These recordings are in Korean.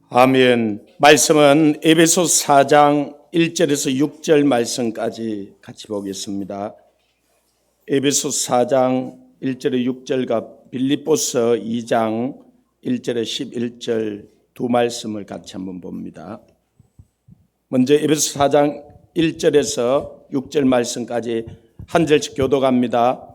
아멘. 말씀은 에베소 4장 1절에서 6절 말씀까지 같이 보겠습니다. 에베소 4장 1절에 6절과 빌립보서 2장 1절에 11절 두 말씀을 같이 한번 봅니다. 먼저 에베소 4장 1절에서 6절 말씀까지 한 절씩 교독합니다.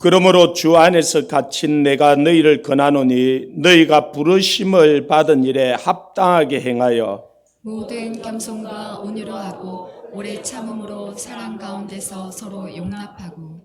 그러므로 주 안에서 갇힌 내가 너희를 권하노니 너희가 부르심을 받은 일에 합당하게 행하여 모든 겸손과 온유로 하고 오래 참음으로 사랑 가운데서 서로 용납하고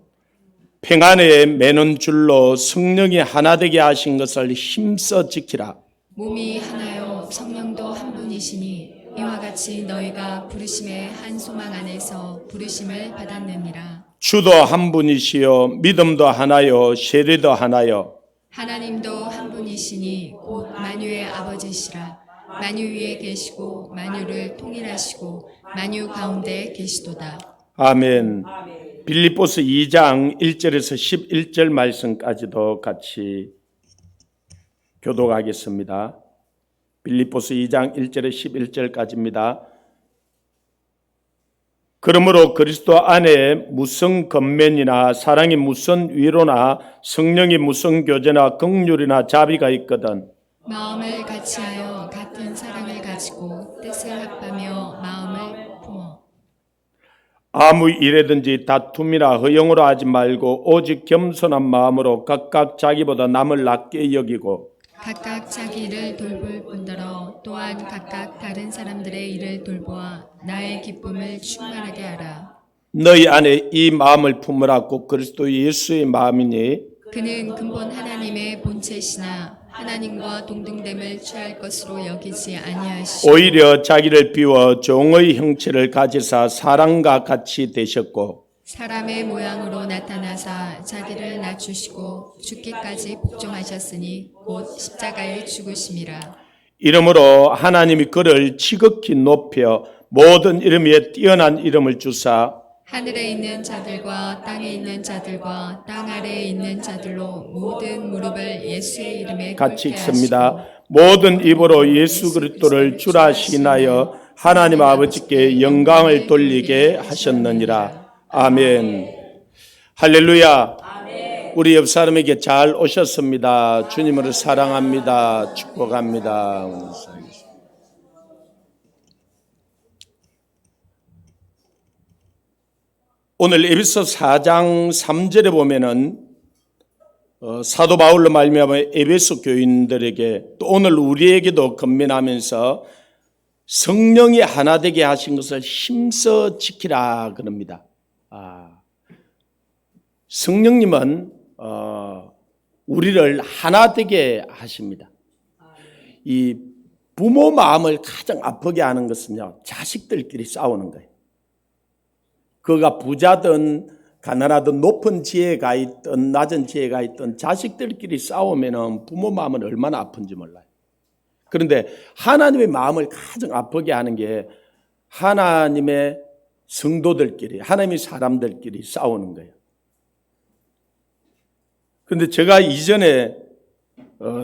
평안에 매는 줄로 성령이 하나 되게 하신 것을 힘써 지키라. 몸이 하나요 성령도 한 분이시니 이와 같이 너희가 부르심의 한 소망 안에서 부르심을 받았느니라. 주도 한 분이시요 믿음도 하나요 세례도 하나요 하나님도 한 분이시니 곧 만유의 아버지시라. 만유 위에 계시고 만유를 통일하시고 만유 가운데 계시도다. 아멘. 빌립보서 2장 1절에서 11절 말씀까지도 같이 교독하겠습니다. 빌립보서 2장 1절에 11절까지입니다. 그러므로 그리스도 안에 무슨 권면이나 사랑이 무슨 위로나 성령이 무슨 교제나 긍휼이나 자비가 있거든 마음을 같이하여 같은 사랑을 가지고 뜻을 합하며 마음을 품어 아무 일에든지 다툼이나 허영으로 하지 말고 오직 겸손한 마음으로 각각 자기보다 남을 낮게 여기고 각각 자기 일을 돌볼 뿐더러 또한 각각 다른 사람들의 일을 돌보아 나의 기쁨을 충만하게 하라. 너희 안에 이 마음을 품으라. 곧 그리스도 예수의 마음이니 그는 근본 하나님의 본체시나 하나님과 동등됨을 취할 것으로 여기지 아니하시고 오히려 자기를 비워 종의 형체를 가지사 사람과 같이 되셨고 사람의 모양으로 나타나사 자기를 낮추시고 죽기까지 복종하셨으니 곧 십자가에 죽으심이라. 이러므로 하나님이 그를 지극히 높여 모든 이름 위에 뛰어난 이름을 주사 하늘에 있는 자들과 땅에 있는 자들과 땅 아래에 있는 자들로 모든 무릎을 예수의 이름에 같이 꿇게 읽습니다. 하시고 모든 입으로 예수 그리스도를 주라 시인하여 하나님 아버지께 영광을 돌리게 하셨느니라. 아멘. 할렐루야. 우리 옆 사람에게 잘 오셨습니다. 주님을 사랑합니다. 축복합니다. 오늘 에베소 4장 3절에 보면은 사도 바울로 말미암아 에베소 교인들에게 또 오늘 우리에게도 권면하면서 성령이 하나 되게 하신 것을 힘써 지키라 그럽니다. 성령님은 우리를 하나 되게 하십니다. 이 부모 마음을 가장 아프게 하는 것은요, 자식들끼리 싸우는 거예요. 그가 부자든 가난하든 높은 지혜가 있든 낮은 지혜가 있든 자식들끼리 싸우면 부모 마음은 얼마나 아픈지 몰라요. 그런데 하나님의 마음을 가장 아프게 하는 게 하나님의 성도들끼리, 하나님의 사람들끼리 싸우는 거예요. 그런데 제가 이전에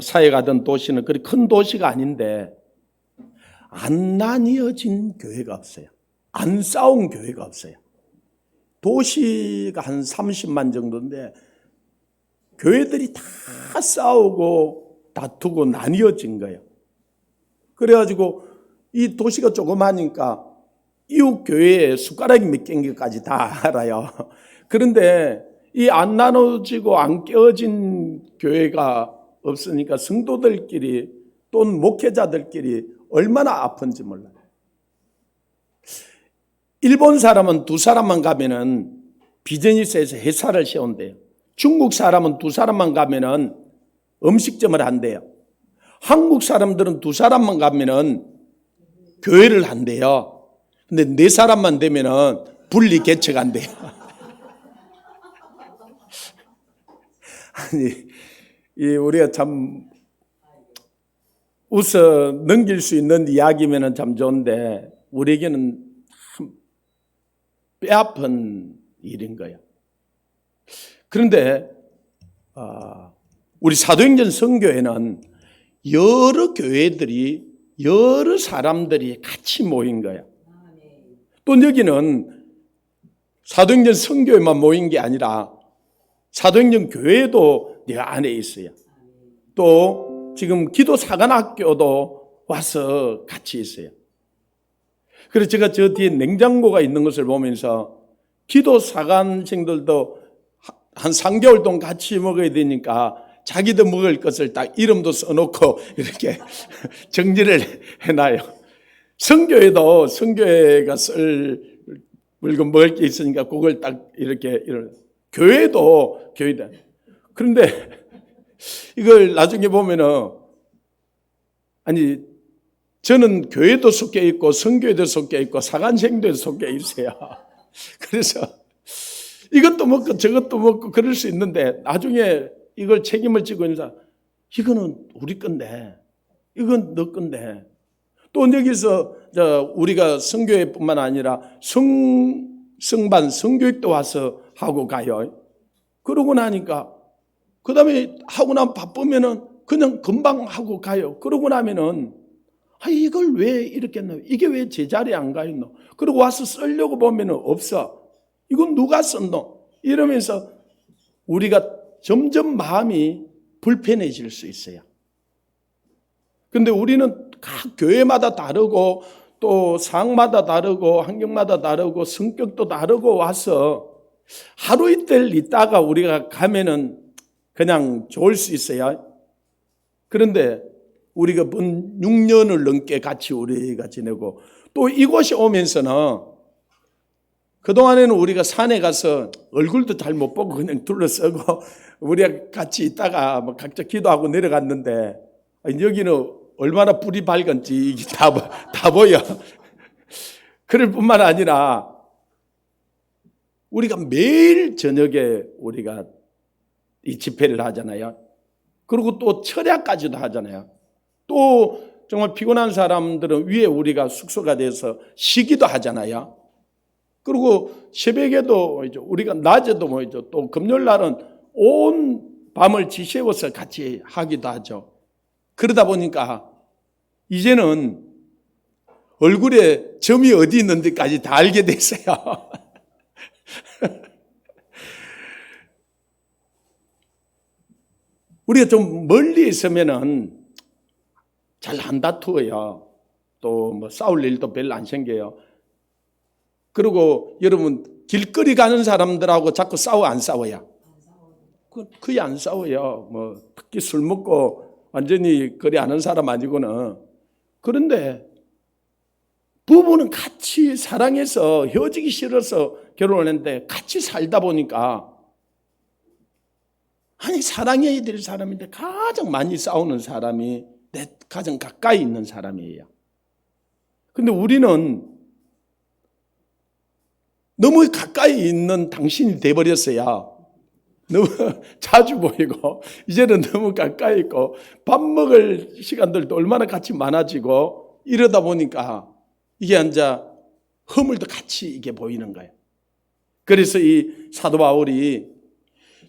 사회 가던 도시는 그리 큰 도시가 아닌데 안 나뉘어진 교회가 없어요. 안 싸운 교회가 없어요. 도시가 한 30만 정도인데 교회들이 다 싸우고 다투고 나뉘어진 거예요. 그래가지고 이 도시가 조그마하니까 이웃 교회에 숟가락이 몇 개인지까지 다 알아요. 그런데 이 안 나눠지고 안 깨어진 교회가 없으니까 성도들끼리 또는 목회자들끼리 얼마나 아픈지 몰라요. 일본 사람은 두 사람만 가면은 비즈니스에서 회사를 세운대요. 중국 사람은 두 사람만 가면은 음식점을 한대요. 한국 사람들은 두 사람만 가면은 교회를 한대요. 근데 네 사람만 되면은 분리 개척한대요. 아니, 우리가 참 웃어 넘길 수 있는 이야기면은 참 좋은데 우리에게는 참 뼈아픈 일인 거예요. 그런데 우리 사도행전 선교회는 여러 교회들이 여러 사람들이 같이 모인 거야. 또 여기는 사도행전 선교회만 모인 게 아니라 사도행전 교회도 내 안에 있어요. 또 지금 기도사관학교도 와서 같이 있어요. 그래서 제가 저 뒤에 냉장고가 있는 것을 보면서 기도사관생들도 한 3개월 동안 같이 먹어야 되니까 자기도 먹을 것을 딱 이름도 써놓고 이렇게 정리를 해놔요. 선교회도 선교회가 쓸 물건 먹을 게 있으니까 그걸 딱 이렇게 교회도. 그런데 이걸 나중에 보면은 아니 저는 교회도 속해 있고 선교회도 속해 있고 사관생도 속해 있어요. 그래서 이것도 먹고 저것도 먹고 그럴 수 있는데 나중에 이걸 책임을 지고 있는 사람, 이거는 우리 건데 이건 너 건데. 또 여기서 우리가 선교회뿐만 아니라 성반 성교육도 와서 하고 가요. 그러고 나니까 그 다음에 하고 나면 바쁘면은 그냥 금방 하고 가요. 그러고 나면은 이걸 왜 이렇게 했노? 이게 왜 제자리에 안 가 있노? 그리고 와서 쓰려고 보면은 없어. 이건 누가 썼노? 이러면서 우리가 점점 마음이 불편해질 수 있어요. 근데 우리는 각 교회마다 다르고 또 상마다 다르고 환경마다 다르고 성격도 다르고 와서 하루 이틀 있다가 우리가 가면은 그냥 좋을 수 있어요. 그런데 우리가 6년을 넘게 같이 우리가 지내고 또 이곳에 오면서는 그동안에는 우리가 산에 가서 얼굴도 잘 못 보고 그냥 둘러쓰고 우리가 같이 있다가 뭐 각자 기도하고 내려갔는데 여기는 얼마나 불이 밝은지 이게 다 보여. 그럴 뿐만 아니라 우리가 매일 저녁에 우리가 이 집회를 하잖아요. 그리고 또 철야까지도 하잖아요. 또 정말 피곤한 사람들은 위에 우리가 숙소가 돼서 쉬기도 하잖아요. 그리고 새벽에도 우리가 낮에도 또 금요일 날은 온 밤을 지새워서 같이 하기도 하죠. 그러다 보니까 이제는 얼굴에 점이 어디 있는지까지 다 알게 됐어요. 우리가 좀 멀리 있으면은 잘 안 다투어요. 또 뭐 싸울 일도 별로 안 생겨요. 그리고 여러분 길거리 가는 사람들하고 자꾸 싸워 안 싸워요? 거의 안 싸워요. 뭐 특히 술 먹고 완전히 거리 아는 사람 아니고는. 그런데 부부는 같이 사랑해서 헤어지기 싫어서 결혼을 했는데 같이 살다 보니까 사랑해야 될 사람인데 가장 많이 싸우는 사람이 내 가장 가까이 있는 사람이에요. 근데 우리는 너무 가까이 있는 당신이 돼버렸어요. 너무 자주 보이고 이제는 너무 가까이 있고 밥 먹을 시간들도 얼마나 같이 많아지고 이러다 보니까 이게 앉아 허물도 같이 이게 보이는 거예요. 그래서 이 사도 바울이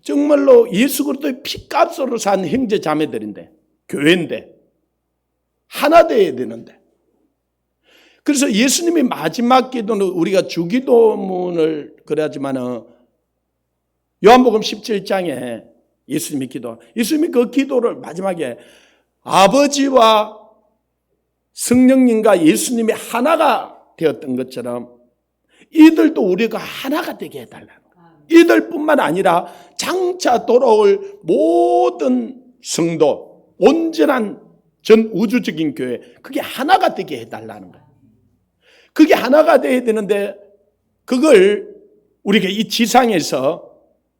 정말로 예수 그리스도의 피값으로 산 형제 자매들인데 교회인데 하나 되어야 되는데 그래서 예수님의 마지막 기도는 우리가 주기도문을 그래야지만은 요한복음 17장에 예수님이 그 기도를 마지막에 아버지와 성령님과 예수님이 하나가 되었던 것처럼 이들도 우리가 하나가 되게 해달라는 거예요. 이들뿐만 아니라 장차 돌아올 모든 성도, 온전한 전 우주적인 교회, 그게 하나가 되게 해달라는 거예요. 그게 하나가 돼야 되는데 그걸 우리가 이 지상에서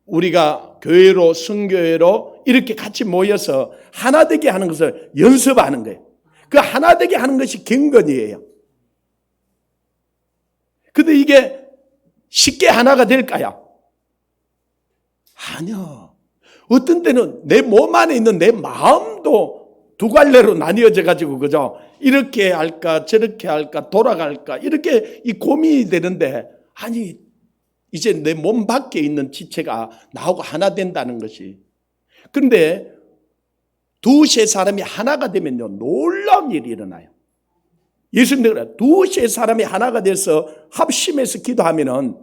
우리가 교회로 선교회로 이렇게 같이 모여서 하나 되게 하는 것을 연습하는 거예요. 그 하나 되게 하는 것이 경건이에요. 근데 이게 쉽게 하나가 될까요? 아니요. 어떤 때는 내 몸 안에 있는 내 마음도 두 갈래로 나뉘어져 가지고 그죠? 이렇게 할까 저렇게 할까 돌아갈까 이렇게 이 고민이 되는데 이제 내 몸 밖에 있는 지체가 나하고 하나 된다는 것이. 그런데 두세 사람이 하나가 되면요, 놀라운 일이 일어나요. 예수님도 그래요. 두세 사람이 하나가 돼서 합심해서 기도하면은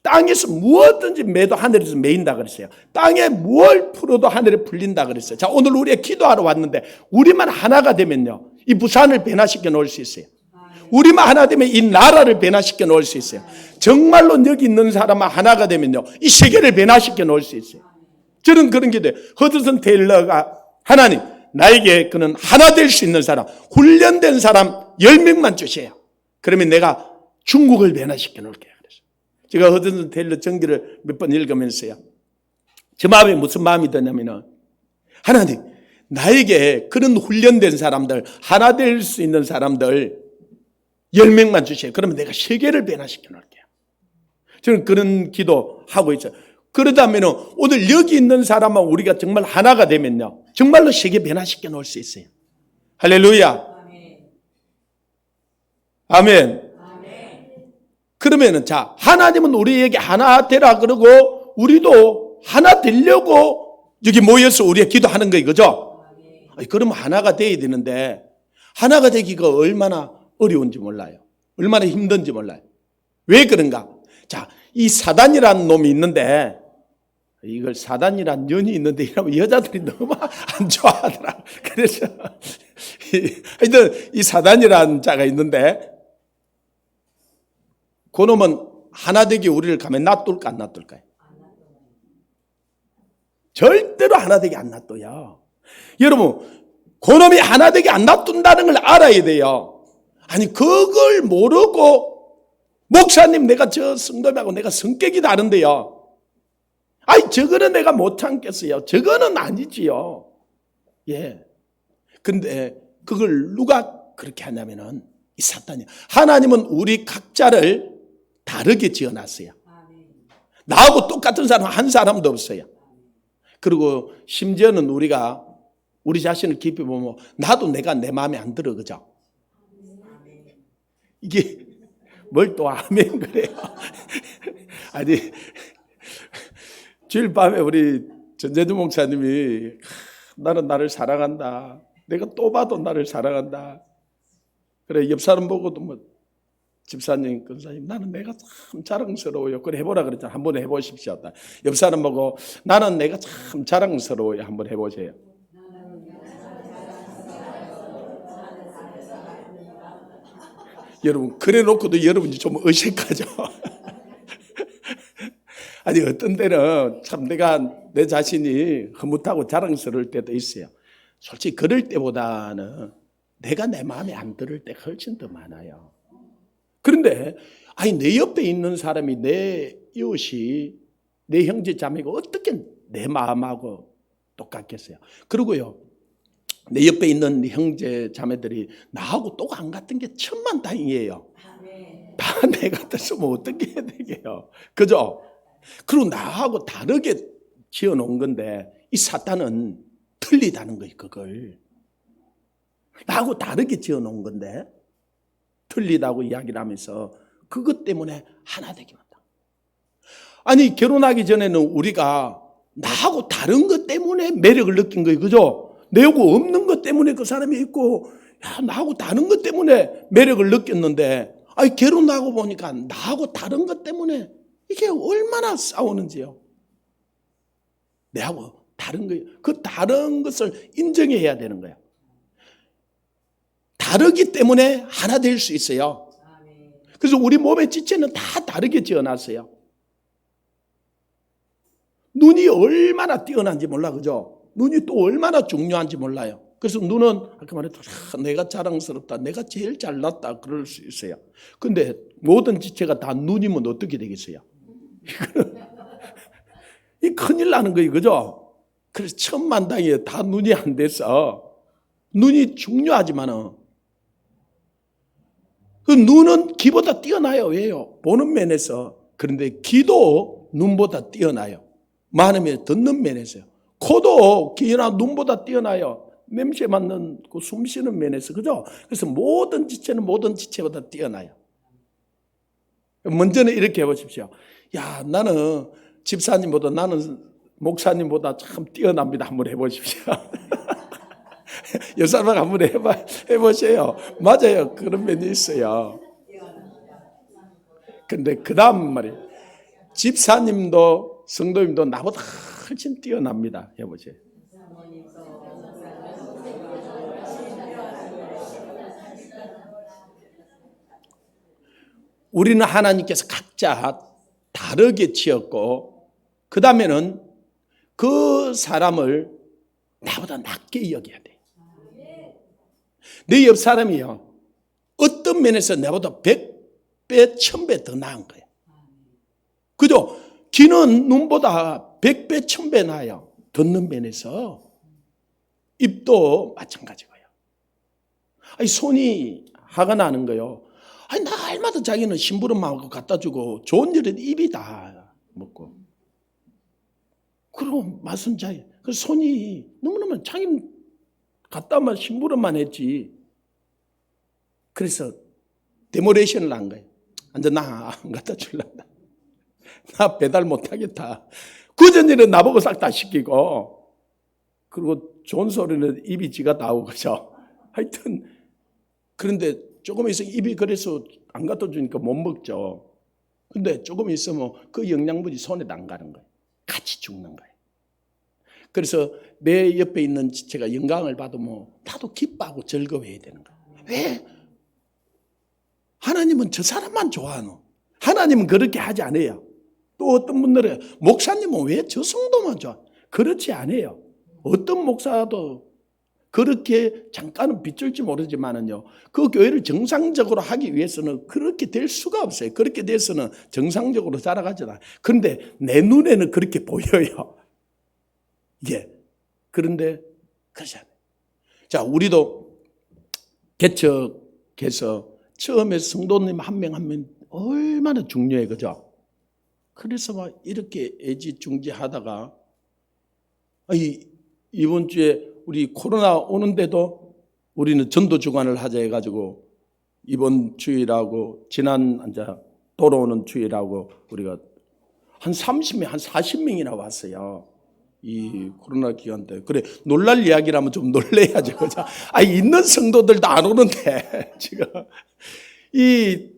땅에서 무엇든지 매도 하늘에서 매인다 그랬어요. 땅에 무엇을 풀어도 하늘에 풀린다 그랬어요. 자, 오늘 우리가 기도하러 왔는데 우리만 하나가 되면요, 이 부산을 변화시켜 놓을 수 있어요. 우리만 하나 되면 이 나라를 변화시켜 놓을 수 있어요. 정말로 여기 있는 사람만 하나가 되면요, 이 세계를 변화시켜 놓을 수 있어요. 저는 그런 게 돼요. 허드슨 테일러가 하나님, 나에게 그는 하나 될 수 있는 사람, 훈련된 사람 10명만 주세요. 그러면 내가 중국을 변화시켜 놓을게요. 제가 허드슨 테일러 전기를 몇 번 읽으면서요, 제 마음에 무슨 마음이 드냐면은, 하나님, 나에게 그런 훈련된 사람들, 하나 될 수 있는 사람들 10명만 주세요. 그러면 내가 세계를 변화시켜 놓을게요. 저는 그런 기도하고 있어요. 그러다면 오늘 여기 있는 사람만 우리가 정말 하나가 되면요, 정말로 세계 변화시켜 놓을 수 있어요. 할렐루야. 아멘. 그러면은, 자, 하나님은 우리에게 하나 되라 그러고 우리도 하나 되려고 여기 모여서 우리가 기도하는 거예요. 그죠? 그러면 하나가 돼야 되는데 하나가 되기가 얼마나 어려운지 몰라요. 얼마나 힘든지 몰라요. 왜 그런가? 자, 이 사단이라는 놈이 있는데, 이걸 사단이라는 년이 있는데 이러면 여자들이 너무 안 좋아하더라. 그래서 하여튼 이 사단이라는 자가 있는데, 그놈은 하나 되기 우리를 가면 놔둘까 안 놔둘까요? 절대로 하나 되게 안 놔둬요. 여러분, 그놈이 하나 되게 안 놔둔다는 걸 알아야 돼요. 아니, 그걸 모르고, 목사님, 내가 저 성도하고 내가 성격이 다른데요. 아니, 저거는 내가 못 참겠어요. 저거는 아니지요. 예. 근데 그걸 누가 그렇게 하냐면은 이 사탄이야. 하나님은 우리 각자를 다르게 지어놨어요. 나하고 똑같은 사람 한 사람도 없어요. 그리고 심지어는 우리가 우리 자신을 깊이 보면 나도 내가 내 마음에 안 들어. 그죠? 이게 뭘 또 아멘 그래요. 아니, 주일 밤에 우리 전재주 목사님이 나는 나를 사랑한다. 내가 또 봐도 나를 사랑한다. 그래, 옆 사람 보고도 뭐 집사님, 권사님, 나는 내가 참 자랑스러워요. 그래, 해보라 그랬잖아. 한번 해보십시오. 옆 사람 보고 나는 내가 참 자랑스러워요. 한번 해보세요. 여러분, 그래 놓고도 여러분이 좀 어색하죠. 아니, 어떤 때는 참 내가 내 자신이 흐뭇하고 자랑스러울 때도 있어요. 솔직히 그럴 때보다는 내가 내 마음에 안 들을 때가 훨씬 더 많아요. 그런데 아니, 내 옆에 있는 사람이, 내 이웃이, 내 형제 자매가 어떻게 내 마음하고 똑같겠어요? 그리고요, 내 옆에 있는 형제 자매들이 나하고 똑 안 같은 게 천만다행이에요. 반대 같았으면 어떻게 해야 되게요? 그죠? 그리고 나하고 다르게 지어놓은 건데 이 사탄은 틀리다는 거예요. 그걸 나하고 다르게 지어놓은 건데 틀리다고 이야기를 하면서 그것 때문에 하나 되기 만다. 아니, 결혼하기 전에는 우리가 나하고 다른 것 때문에 매력을 느낀 거예요. 그죠? 내하고 없는 것 때문에 그 사람이 있고, 야, 나하고 다른 것 때문에 매력을 느꼈는데, 아니, 결혼하고 보니까 나하고 다른 것 때문에 이게 얼마나 싸우는지요. 내하고 다른 거예요. 그 다른 것을 인정해야 되는 거예요. 다르기 때문에 하나 될 수 있어요. 그래서 우리 몸의 지체는 다 다르게 지어놨어요. 눈이 얼마나 뛰어난지 몰라, 그죠? 눈이 또 얼마나 중요한지 몰라요. 그래서 눈은 아까 말했던 내가 자랑스럽다, 내가 제일 잘났다 그럴 수 있어요. 근데 모든 지체가 다 눈이면 어떻게 되겠어요? 이 큰일 나는 거예요, 그죠? 그래서 천만다행이에요. 다 눈이 안 돼서. 눈이 중요하지만은 그 눈은 귀보다 뛰어나요. 왜요? 보는 면에서. 그런데 귀도 눈보다 뛰어나요. 많으면 듣는 면에서요. 코도 귀나 눈보다 뛰어나요. 냄새 맡는 그 숨 쉬는 면에서. 그죠? 그래서 모든 지체는 모든 지체보다 뛰어나요. 먼저는 이렇게 해보십시오. 야, 나는 집사님보다, 나는 목사님보다 참 뛰어납니다. 한번 해보십시오. 여사랑 한번 해보세요. 맞아요. 그런 면이 있어요. 근데 그 다음 말이에요. 집사님도 성도님도 나보다 훨씬 뛰어납니다. 해보세요. 우리는 하나님께서 각자 다르게 지었고, 그 다음에는 그 사람을 나보다 낮게 여겨야 돼. 내 옆 사람이요, 어떤 면에서 나보다 100배, 1000배 더 나은 거예요. 그죠? 귀는 눈보다 100배, 1000배 나아요. 듣는 면에서. 입도 마찬가지고요. 아니, 손이 화가 나는 거요. 아니, 날마다 자기는 심부름하고 갖다 주고 좋은 일은 입이 다 먹고. 그리고 맛은 자기. 그 손이 너무너무 자기는 갖다만 심부름만 했지. 그래서 데모레이션을 한 거예요. 완전 나 안 갖다 줄란다. 나 배달 못하겠다. 굳은 일은 나보고 싹 다 시키고, 그리고 좋은 소리는 입이 지가 나오고, 그죠? 하여튼, 그런데 조금 있으면 입이 그래서 안 갖다 주니까 못 먹죠. 근데 조금 있으면 그 영양분이 손에 안 가는 거예요. 같이 죽는 거예요. 그래서 내 옆에 있는 제가 영광을 받으면 나도 기뻐하고 즐거워해야 되는 거예요. 왜? 하나님은 저 사람만 좋아하노? 하나님은 그렇게 하지 않아요. 또 어떤 분들은 목사님은 왜 저 성도만 좋아? 그렇지 않아요. 어떤 목사도 그렇게 잠깐은 빗줄지 모르지만은요, 그 교회를 정상적으로 하기 위해서는 그렇게 될 수가 없어요. 그렇게 돼서는 정상적으로 살아가잖아. 그런데 내 눈에는 그렇게 보여요. 예. 그런데 그렇지 않아요. 자, 우리도 개척해서 처음에 성도님 한 명 한 명 얼마나 중요해, 그죠? 그래서 막 이렇게 애지중지하다가 이번 주에 우리 코로나 오는데도 우리는 전도 주간을 하자 해가지고 이번 주일하고 지난 이제 돌아오는 주일하고 우리가 한 30명, 한 40명이나 왔어요. 이 코로나 기간 때. 그래, 놀랄 이야기라면 좀 놀래야죠. 그죠? 있는 성도들도 안 오는데, 지금. 이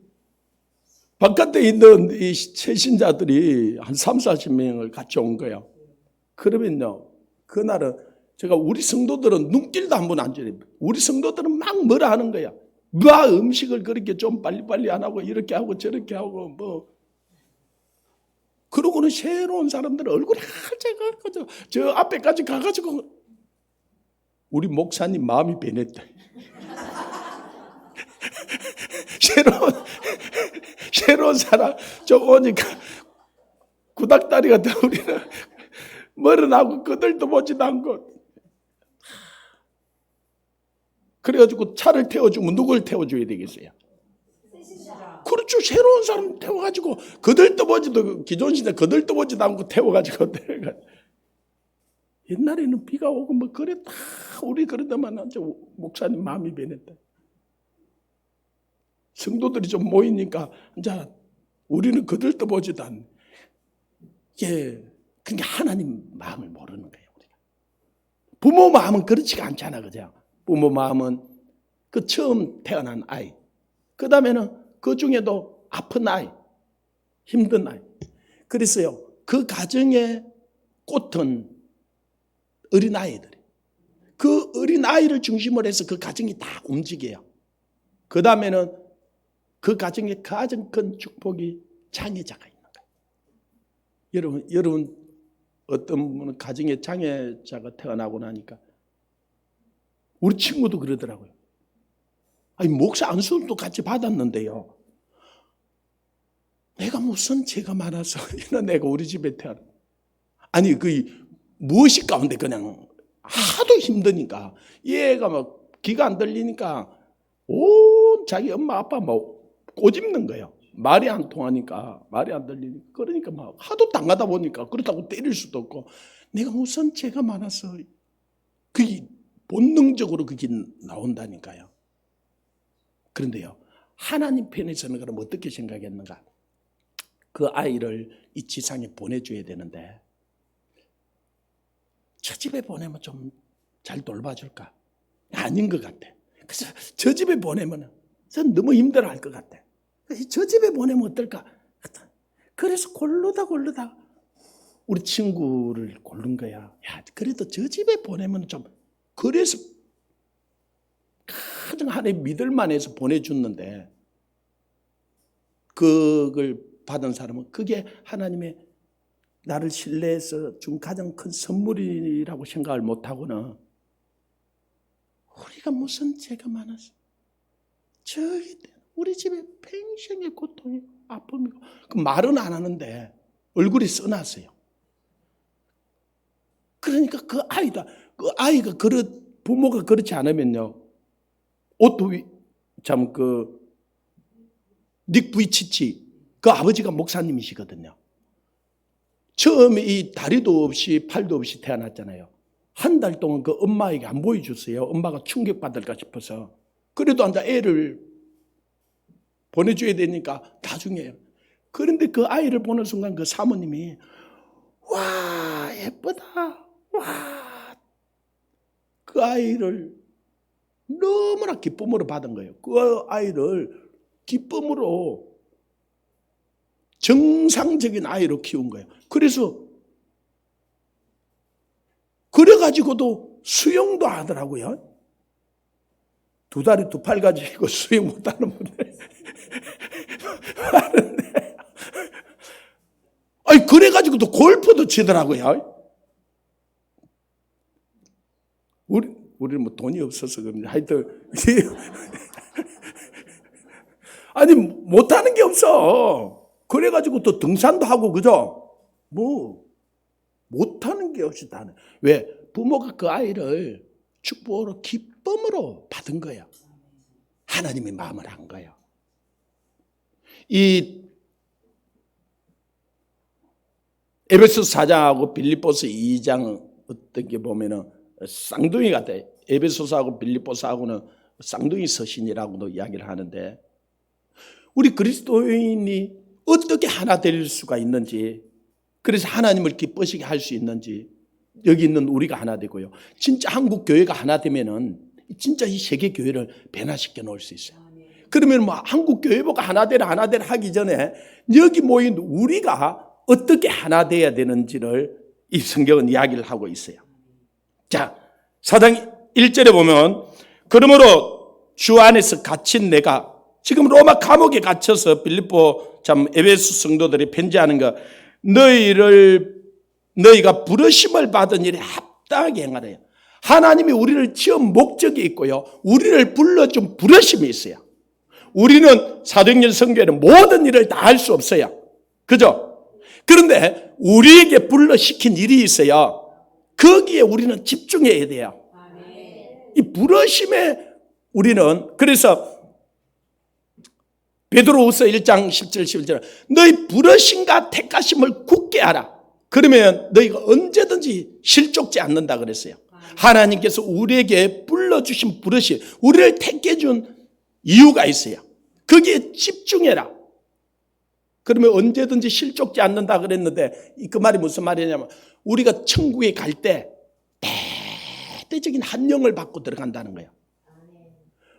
바깥에 있는 이 최신자들이 한 40명을 같이 온 거예요. 그러면요, 그날은 제가 우리 성도들은 눈길도 한 번 안 줘요. 우리 성도들은 막 뭐라 하는 거야. 뭐 음식을 그렇게 좀 빨리빨리 안 하고 이렇게 하고 저렇게 하고 뭐. 그러고는 새로운 사람들 얼굴이 하얘가지고 저 앞에까지 가가지고 우리 목사님 마음이 변했다. 새로운 사람 저 오니까 구닥다리가 돼. 우리는 머리나고 그들도 보지도 않고. 그래가지고 차를 태워주면 누굴 태워줘야 되겠어요? 그렇죠. 새로운 사람 태워가지고 그들도 보지도 기존 시대 그들도 보지도 않고 태워가지고 옛날에는 비가 오고 뭐 그래 다 우리 그러다만 목사님 마음이 변했다. 성도들이 좀 모이니까 이제 우리는 그들도 보지도 않네. 예, 그러니까 하나님 마음을 모르는 거예요. 우리가. 부모 마음은 그렇지가 않잖아, 그죠? 부모 마음은 그 처음 태어난 아이, 그 다음에는 그 중에도 아픈 아이, 힘든 아이. 그래서요, 그 가정의 꽃은 어린아이들이. 그 어린아이를 중심으로 해서 그 가정이 다 움직여요. 그 다음에는 그 가정에 가장 큰 축복이 장애자가 있는 거예요. 여러분 어떤 분은 가정에 장애자가 태어나고 나니까 우리 친구도 그러더라고요. 목사 안수도 같이 받았는데요. 내가 무슨 죄가 많아서 이런 애가 우리 집에 태어나. 무엇이 가운데 그냥 하도 힘드니까 얘가 막 귀가 안 들리니까 온 자기 엄마 아빠 막 꼬집는 거예요. 말이 안 통하니까, 말이 안 들리니까. 그러니까 막 하도 당하다 보니까 그렇다고 때릴 수도 없고 내가 무슨 죄가 많아서 그게 본능적으로 그게 나온다니까요. 그런데요, 하나님 편에서는 그럼 어떻게 생각했는가? 그 아이를 이 지상에 보내줘야 되는데 저 집에 보내면 좀 잘 돌봐줄까? 아닌 것 같아. 그래서 저 집에 보내면 전 너무 힘들어할 것 같아. 저 집에 보내면 어떨까? 그래서 고르다 우리 친구를 고른 거야. 야, 그래도 저 집에 보내면 좀, 그래서 가장 하나님 믿을 만해서 보내줬는데, 그걸 받은 사람은 그게 하나님의 나를 신뢰해서 준 가장 큰 선물이라고 생각을 못하고는, 우리가 무슨 죄가 많아서 저희 우리 집에 평생의 고통이 아픔이고, 그 말은 안 하는데 얼굴이 써놨어요. 그러니까 그 아이가 부모가 그렇지 않으면요, 오토 참 닉 부이치치 그 아버지가 목사님이시거든요. 처음에 이 다리도 없이 팔도 없이 태어났잖아요. 한 달 동안 그 엄마에게 안 보여줬어요. 엄마가 충격받을까 싶어서. 그래도 한자 애를 보내줘야 되니까 나중에. 그런데 그 아이를 보는 순간 그 사모님이 와 예쁘다. 와, 그 아이를 너무나 기쁨으로 받은 거예요. 그 아이를 기쁨으로 정상적인 아이로 키운 거예요. 그래가지고도 수영도 하더라고요. 2다리 2팔 가지고 수영 못하는 분들 많은데, 아니 그래가지고도 골프도 치더라고요. 우리는 뭐 돈이 없어서 그런지 하여튼 아니 못하는 게 없어. 그래가지고 또 등산도 하고 그죠? 뭐 못하는 게 없이 다 하는. 왜? 부모가 그 아이를 축복으로 기쁨으로 받은 거야. 하나님의 마음을 한 거야. 이 에베소 4장하고 빌립보서 2장 어떤 게 보면은 쌍둥이 같아요. 에베소서하고 빌립보서하고는 쌍둥이 서신이라고도 이야기를 하는데, 우리 그리스도인이 어떻게 하나 될 수가 있는지, 그래서 하나님을 기쁘시게 할 수 있는지, 여기 있는 우리가 하나 되고요. 진짜 한국 교회가 하나 되면은 진짜 이 세계 교회를 변화시켜 놓을 수 있어요. 그러면 뭐 한국 교회가 하나 되라 하기 전에 여기 모인 우리가 어떻게 하나 돼야 되는지를 이 성경은 이야기를 하고 있어요. 자, 4장 1절에 보면, 그러므로 주 안에서 갇힌 내가, 지금 로마 감옥에 갇혀서 빌립보 참 에베소 성도들이 편지하는 거, 너희가 부르심을 받은 일에 합당하게 행하래요. 하나님이 우리를 지은 목적이 있고요, 우리를 불러준 부르심이 있어요. 우리는 사도행전 성경에는 모든 일을 다 할 수 없어요. 그죠? 그런데 우리에게 불러시킨 일이 있어요. 거기에 우리는 집중해야 돼요. 이 부르심에 우리는, 그래서 베드로후서 1장 17, 11절, 너희 부르심과 택하심을 굳게 하라. 그러면 너희가 언제든지 실족지 않는다 그랬어요. 하나님께서 우리에게 불러주신 부르심, 우리를 택해준 이유가 있어요. 거기에 집중해라. 그러면 언제든지 실족지 않는다 그랬는데, 그 말이 무슨 말이냐면, 우리가 천국에 갈 때 대대적인 한영을 받고 들어간다는 거예요.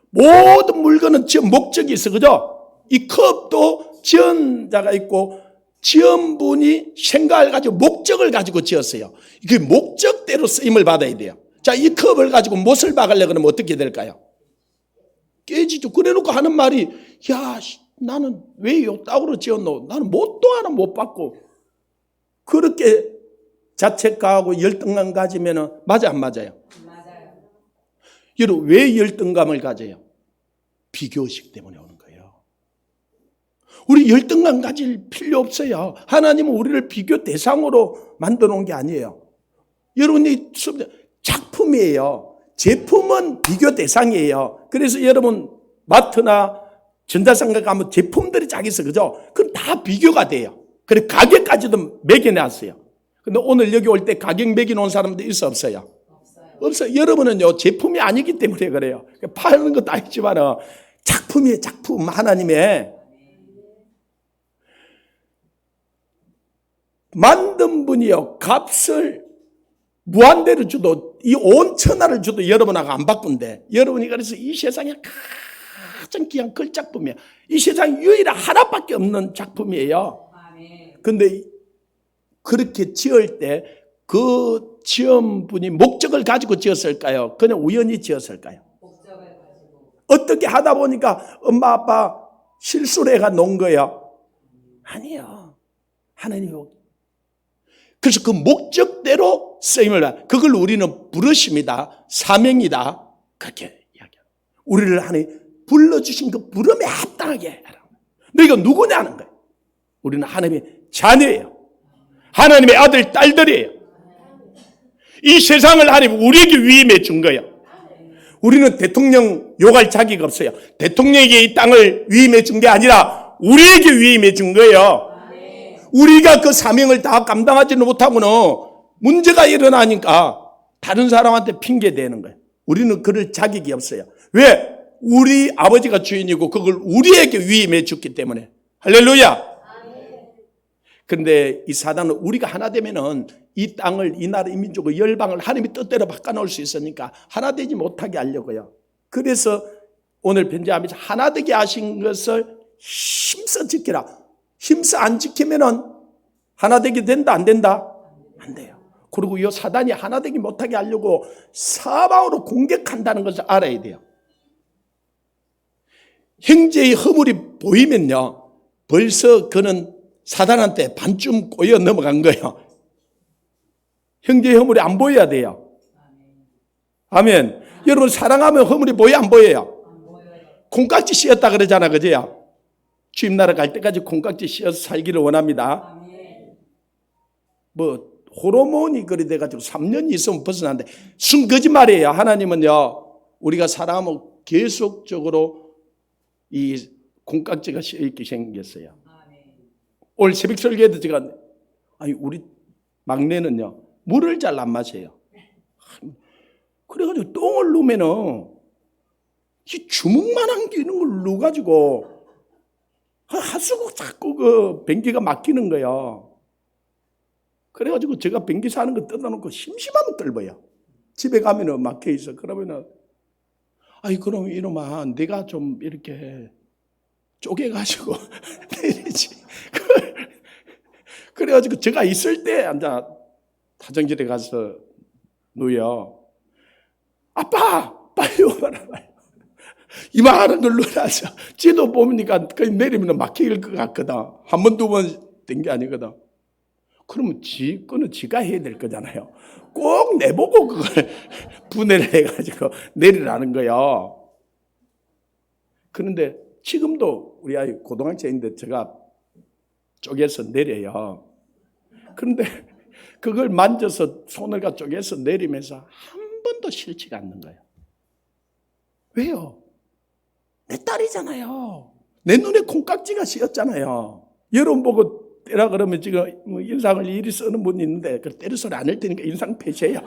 모든 물건은 지은 목적이 있어, 그죠? 이 컵도 지은 자가 있고, 지은 분이 생각을 가지고 목적을 가지고 지었어요. 그 목적대로 쓰임을 받아야 돼요. 자, 이 컵을 가지고 못을 박으려고 그러면 어떻게 될까요? 깨지죠. 그래 놓고 하는 말이, 야, 나는 왜 요 땅으로 지었노? 나는 못도 하나 못 받고. 그렇게 자책하고 열등감 가지면은 맞아, 안 맞아요? 맞아요. 여러분, 왜 열등감을 가져요? 비교의식 때문에 오는 거예요. 우리 열등감 가질 필요 없어요. 하나님은 우리를 비교 대상으로 만들어 놓은 게 아니에요. 여러분이 작품이에요. 제품은 비교 대상이에요. 그래서 여러분 마트나 전자상가 가면 제품들이 쫙 있어, 그죠? 그럼 다 비교가 돼요. 그래 가격까지도 매겨놨어요. 근데 오늘 여기 올 때 가격 매겨놓은 사람들 있어, 없어요? 없어요. 여러분은요 제품이 아니기 때문에 그래요. 파는 것도 아니지만 작품이에요. 작품. 하나님의 만든 분이요 값을 무한대를 줘도 이 온 천하를 줘도 여러분하고 안 바꾼대. 여러분이 그래서 이 세상에 가장 귀한 걸작품이에요. 이 세상에 유일한 하나밖에 없는 작품이에요. 그런데 그렇게 지을 때 그 지은 분이 목적을 가지고 지었을까요? 그냥 우연히 지었을까요? 어떻게 하다 보니까 엄마 아빠 실수를 해가 놓은 거예요? 아니에요. 하나님이. 그래서 그 목적대로 쓰임을 받아. 그걸 우리는 부르심이다, 사명이다, 그렇게 이야기해요. 우리를 하나님 불러주신 그 부름에 합당하게 해라. 너희가 누구냐는 거예요. 우리는 하나님의 자녀예요. 하나님의 아들, 딸들이에요. 이 세상을 하나님 우리에게 위임해 준 거예요. 우리는 대통령 욕할 자격이 없어요. 대통령에게 이 땅을 위임해 준 게 아니라 우리에게 위임해 준 거예요. 우리가 그 사명을 다 감당하지는 못하고는 문제가 일어나니까 다른 사람한테 핑계 대는 거예요. 우리는 그럴 자격이 없어요. 왜? 우리 아버지가 주인이고 그걸 우리에게 위임해 줬기 때문에. 할렐루야. 그런데 이 사단은 우리가 하나 되면은 이 땅을, 이 나라, 이 민족의 열방을 하나님의 뜻대로 바꿔놓을 수 있으니까 하나 되지 못하게 하려고요. 그래서 오늘 편지하면서 하나 되게 하신 것을 힘써 지키라. 힘써 안 지키면은 하나 되게 된다, 안 된다? 안 돼요. 그리고 이 사단이 하나 되게 못하게 하려고 사방으로 공격한다는 것을 알아야 돼요. 형제의 허물이 보이면요, 벌써 그는 사단한테 반쯤 꼬여 넘어간 거예요. 형제의 허물이 안 보여야 돼요. 아멘. 여러분 사랑하면 허물이 보여 안 보여요? 콩깍지 씌었다 그러잖아, 그죠? 주임나라 갈 때까지 콩깍지 씌어서 살기를 원합니다. 뭐 호르몬이 그리 돼가지고 3년 있으면 벗어난대. 순 거짓말이에요. 하나님은요, 우리가 사랑하면 계속적으로 이 콩깍지가 씌어있게 생겼어요. 오늘 새벽 설교에도 제가, 아니 우리 막내는요 물을 잘 안 마셔요. 그래가지고 똥을 누면은 이 주먹만한 게 있는 걸 넣어가지고 하수구 자꾸 그 변기가 막히는 거예요. 그래가지고 제가 변기 사는 거 뜯어놓고 심심하면 뜰어요. 집에 가면은 막혀 있어. 그러면은 아이 그럼 이놈아 내가 좀 이렇게 쪼개가지고 내리지. 그래가지고 제가 있을 때 앉아 화장실에 가서 누요. 아빠 빨리 오라. 이만한 걸 눌러서 지도 보니까 내리면 막힐 것 같거든. 한 번 두 번 된 게 아니거든. 그러면 거는 지가 해야 될 거잖아요. 꼭 내보고 그걸 분해를 해가지고 내리라는 거예요. 그런데 지금도 우리 아이 고등학생인데 제가 쪼개서 내려요. 그런데 그걸 만져서 손을 쪼개서 내리면서 한 번도 싫지가 않는 거예요. 왜요? 내 딸이잖아요. 내 눈에 콩깍지가 씌었잖아요. 여러분 보고 때라 그러면 지금 뭐 인상을 이리 쓰는 분이 있는데 그 때려 소리 안 할 테니까 인상 폐쇄해요.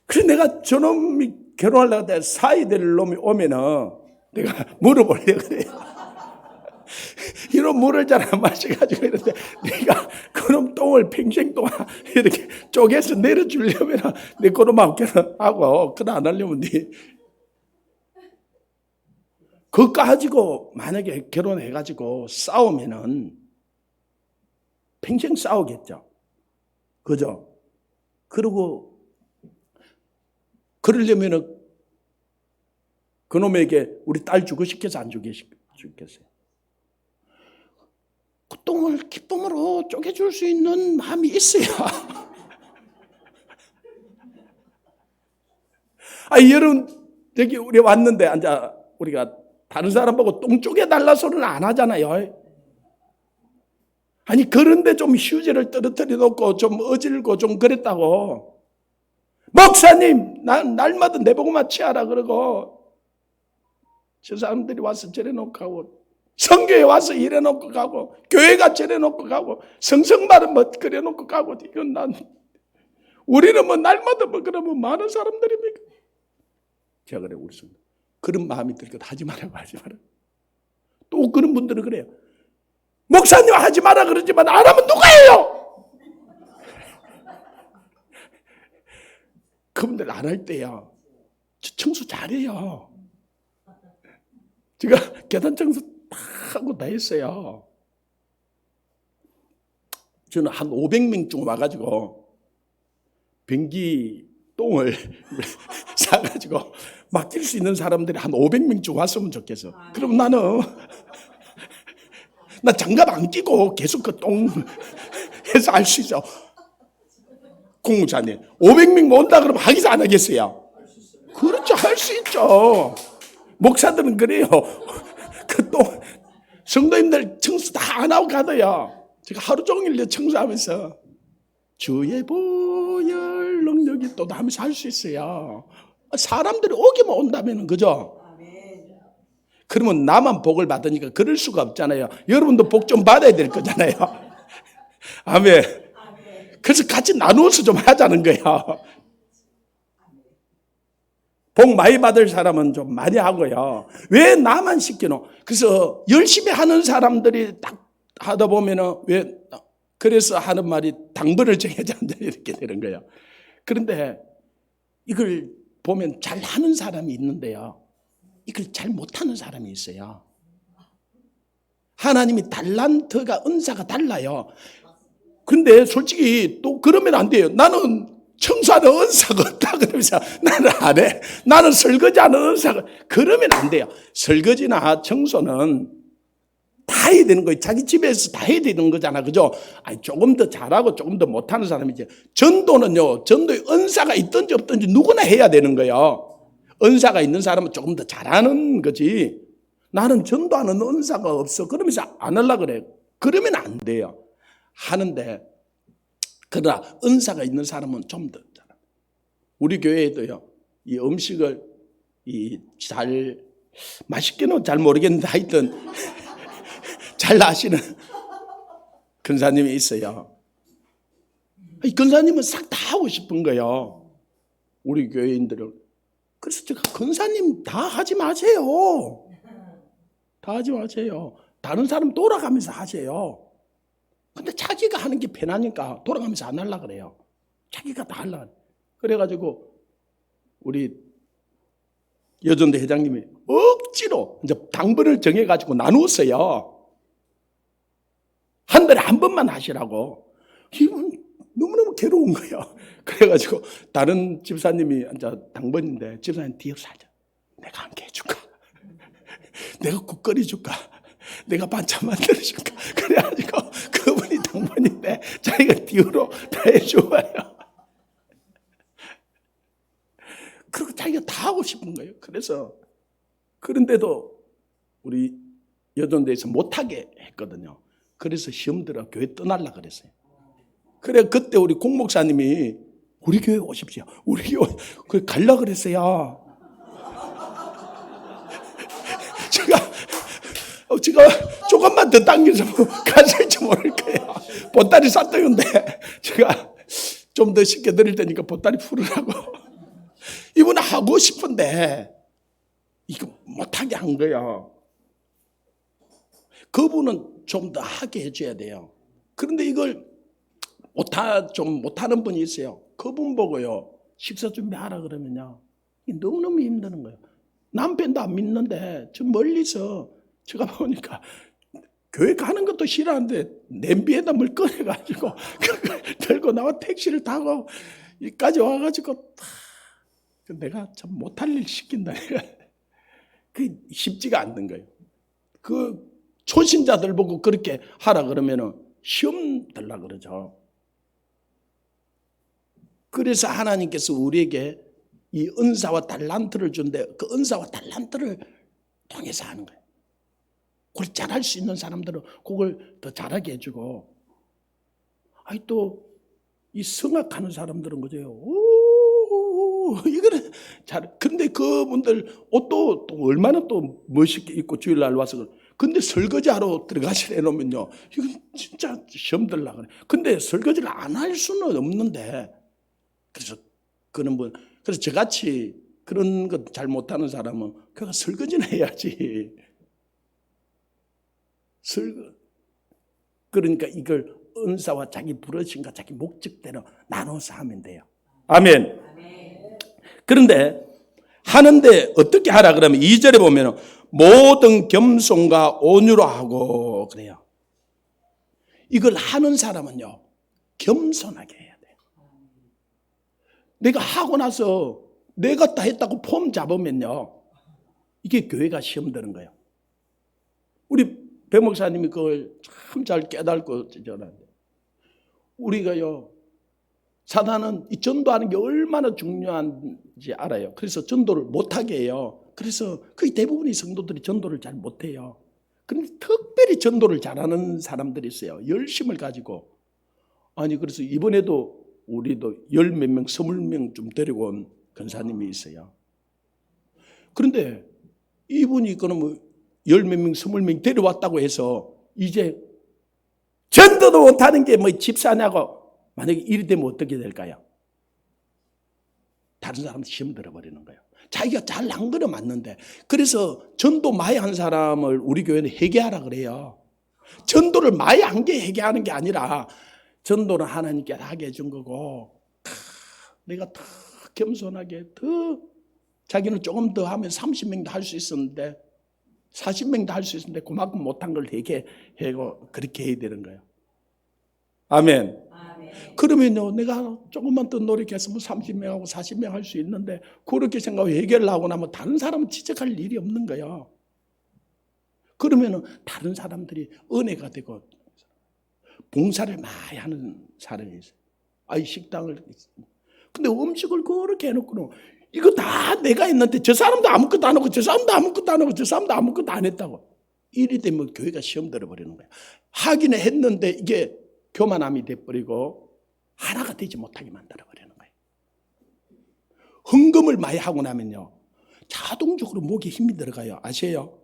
그래서 내가 저놈이 결혼하려고 때 사이 될 놈이 오면은 내가 물어보려고 그래요. 이런 물을 잘 안 마셔가지고 이런데 내가 그놈 똥을 평생 동안 이렇게 쪼개서 내려주려면 내 그놈하고 결혼하고 그거 안 하려면 네 그거 가지고 만약에 결혼해가지고 싸우면은 평생 싸우겠죠. 그죠? 그리고 그러려면은 그놈에게 우리 딸 주고 싶겠어 안 주고 싶겠어요? 그 똥을 기쁨으로 쪼개줄 수 있는 마음이 있어야. 여러분 여기 우리 왔는데 앉아 우리가 다른 사람 보고 똥 쪼개달라 소리는 안 하잖아요. 아니 그런데 좀 휴지를 떨어뜨려 놓고 좀 어질고 좀 그랬다고. 목사님 날마다 내보고만 취하라 그러고 저 사람들이 와서 저래놓고 가고 성교에 와서 이래놓고 가고 교회가 저래놓고 가고 성성말은 뭐 그래놓고 가고 이건 난 우리는 뭐 날마다 뭐 그러면 많은 사람들입니까? 제가 그래 우리 성 그런 마음이 들거든. 하지 말라고 하지 마라. 또 그런 분들은 그래요. 목사님 하지 마라 그러지만 안 하면 누가 해요? 그분들 안 할 때야 저 청소 잘해요. 제가 계단 청소 다 하고 다 했어요. 저는 한 500명쯤 와가지고 변기 똥을 사가지고 맡길 수 있는 사람들이 한 500명쯤 왔으면 좋겠어. 그럼 나는 나 장갑 안 끼고 계속 그 똥 해서 알 수 있어. 공무사님 500명 온다 그러면 하기사 안 하겠어요? 그렇죠. 할 수 있죠. 목사들은 그래요. 그 똥 성도님들 청소 다 안 하고 가도요. 제가 하루 종일 청소하면서 주의 보혈 능력이 또 하면서 할 수 있어요. 사람들이 오기만 온다면 그죠? 그러면 나만 복을 받으니까 그럴 수가 없잖아요. 여러분도 복 좀 받아야 될 거잖아요. 아멘. 그래서 같이 나누어서 좀 하자는 거예요. 복 많이 받을 사람은 좀 많이 하고요. 왜 나만 시키노? 그래서 열심히 하는 사람들이 딱 하다 보면은 왜 그래서 하는 말이 당번을 정해자 이렇게 되는 거예요. 그런데 이걸 보면 잘하는 사람이 있는데요. 이걸 잘 못하는 사람이 있어요. 하나님이 달란트가 은사가 달라요. 그런데 솔직히 또 그러면 안 돼요. 나는 청소하는 은사가 없다 그러면서 나는 안 해. 나는 설거지하는 은사가 그러면 안 돼요. 설거지나 청소는 다 해야 되는 거예요. 자기 집에서 다 해야 되는 거잖아. 그죠? 아니, 조금 더 잘하고 조금 더 못하는 사람이지. 전도는요. 전도에 은사가 있든지 없든지 누구나 해야 되는 거예요. 은사가 있는 사람은 조금 더 잘하는 거지. 나는 전도하는 은사가 없어. 그러면서 안 하려고 그래. 그러면 안 돼요. 하는데 그러나 은사가 있는 사람은 좀 더 잘해. 우리 교회에도요. 이 음식을 잘 맛있게는 잘 모르겠는데 하여튼 잘 아시는 근사님이 있어요. 이 근사님은 싹 다 하고 싶은 거예요. 우리 교회인들은. 그래서 제가 근사님 다 하지 마세요. 다 하지 마세요. 다른 사람 돌아가면서 하세요. 근데 자기가 하는 게 편하니까 돌아가면서 안 하려고 그래요. 자기가 다 하려고. 그래가지고 우리 여전대 회장님이 억지로 이제 당번을 정해가지고 나누었어요. 한 달에 한 번만 하시라고. 이건 너무너무 괴로운 거예요. 그래가지고 다른 집사님이 이제 당번인데 집사님 뒤에서 하자. 내가 함께 해줄까? 내가 국 끓여줄까? 내가 반찬 만들어줄까? 그래가지고 그분이 당번인데 자기가 뒤로 다 해줘요. 그리고 자기가 다 하고 싶은 거예요. 그래서 그런데도 우리 여전대에서 못하게 했거든요. 그래서 시험 들어 교회 떠날라 그랬어요. 그래 그때 우리 공목사님이 우리 교회 오십시오. 우리 교회 갈라 그랬어요. 제가 조금만 더 당겨서 갔을지 모를 거예요. 보따리 쌌더군데 제가 좀 더 시켜드릴 테니까 보따리 풀으라고. 이분은 하고 싶은데 이거 못하게 한 거예요. 그분은 좀 더 하게 해줘야 돼요. 그런데 이걸 좀 못하는 분이 있어요. 그분 보고요. 식사 준비하라 그러면요. 너무너무 힘드는 거예요. 남편도 안 믿는데 저 멀리서 제가 보니까 교회 가는 것도 싫어하는데 냄비에다 물 끓여가지고 들고 나와 택시를 타고 여기까지 와가지고 내가 참 못할 일 시킨다. 그게 쉽지가 않는 거예요. 그 초신자들 보고 그렇게 하라 그러면은 시험 들라 그러죠. 그래서 하나님께서 우리에게 이 은사와 달란트를 준대. 그 은사와 달란트를 통해서 하는 거예요. 그걸 잘할 수 있는 사람들은 그걸 더 잘하게 해주고, 아니 또 이 성악하는 사람들은 그죠? 이거는 잘. 근데 그분들 옷도 또 얼마나 또 멋있게 입고 주일날 와서. 근데 설거지하러 들어가시려 놓으면요, 이건 진짜 시험 들라 그래. 근데 설거지를 안 할 수는 없는데, 그래서 그런 분, 그래서 저같이 그런 것 잘 못하는 사람은 그가 설거지는 해야지. 그러니까 이걸 은사와 자기 부르심과 자기 목적대로 나눠서 하면 돼요. 아멘. 그런데 하는데 어떻게 하라 그러면 2절에 보면 모든 겸손과 온유로 하고 그래요. 이걸 하는 사람은요, 겸손하게 해야 돼요. 내가 하고 나서 내가 다 했다고 폼 잡으면요, 이게 교회가 시험 드는 거예요. 우리 배 목사님이 그걸 참 잘 깨닫고 전하는데, 우리가요, 사단은 이 전도하는 게 얼마나 중요한지 알아요. 그래서 전도를 못하게 해요. 그래서 거의 대부분의 성도들이 전도를 잘 못해요. 그런데 특별히 전도를 잘하는 사람들이 있어요. 열심을 가지고. 아니, 그래서 이번에도 우리도 10몇 명, 20명쯤 데리고 온 권사님이 있어요. 그런데 이분이 그러면 10몇 명, 20명 데려왔다고 해서 이제 전도도 못하는 게 뭐 집사냐고 만약에 이리 되면 어떻게 될까요? 다른 사람한테 시험 들어버리는 거예요. 자기가 잘한 거는 맞는데. 그래서 전도 많이 한 사람을 우리 교회는 회개하라 그래요. 전도를 많이 한 게 회개하는 게 아니라 전도는 하나님께 하게 해준 거고, 내가 더 겸손하게 더, 자기는 조금 더 하면 30명도 할 수 있었는데 40명도 할 수 있었는데 그만큼 못한 걸 회개하고 그렇게 해야 되는 거예요. 아멘. 그러면요, 내가 조금만 더 노력했으면 30명하고 40명 할 수 있는데, 그렇게 생각하고 해결을 하고 나면 다른 사람은 지적할 일이 없는 거예요. 그러면은 다른 사람들이 은혜가 되고, 봉사를 많이 하는 사람이 있어요. 아이, 식당을. 근데 음식을 그렇게 해놓고는, 이거 다 내가 했는데, 저 사람도 아무것도 안 하고, 저 사람도 아무것도 안 하고, 저 사람도 아무것도 안 했다고. 이리 되면 교회가 시험 들어버리는 거예요. 하기는 했는데, 이게 교만함이 돼버리고 하나가 되지 못하게 만들어버리는 거예요. 헌금을 많이 하고 나면요, 자동적으로 목에 힘이 들어가요. 아세요?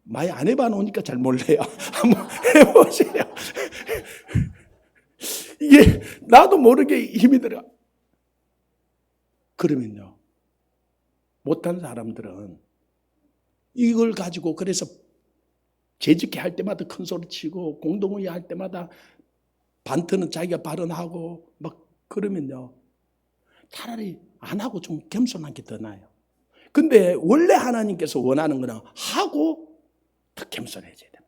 많이 안 해봐 놓으니까 잘 몰라요. 한번 해보세요. 이게 나도 모르게 힘이 들어가. 그러면요, 못한 사람들은 이걸 가지고 그래서 재직회 할 때마다 큰 소리 치고 공동회의 할 때마다 반트는 자기가 발언하고 막 그러면요, 차라리 안 하고 좀 겸손한 게 더 나아요. 근데 원래 하나님께서 원하는 거는 하고 더 겸손해져야 돼요.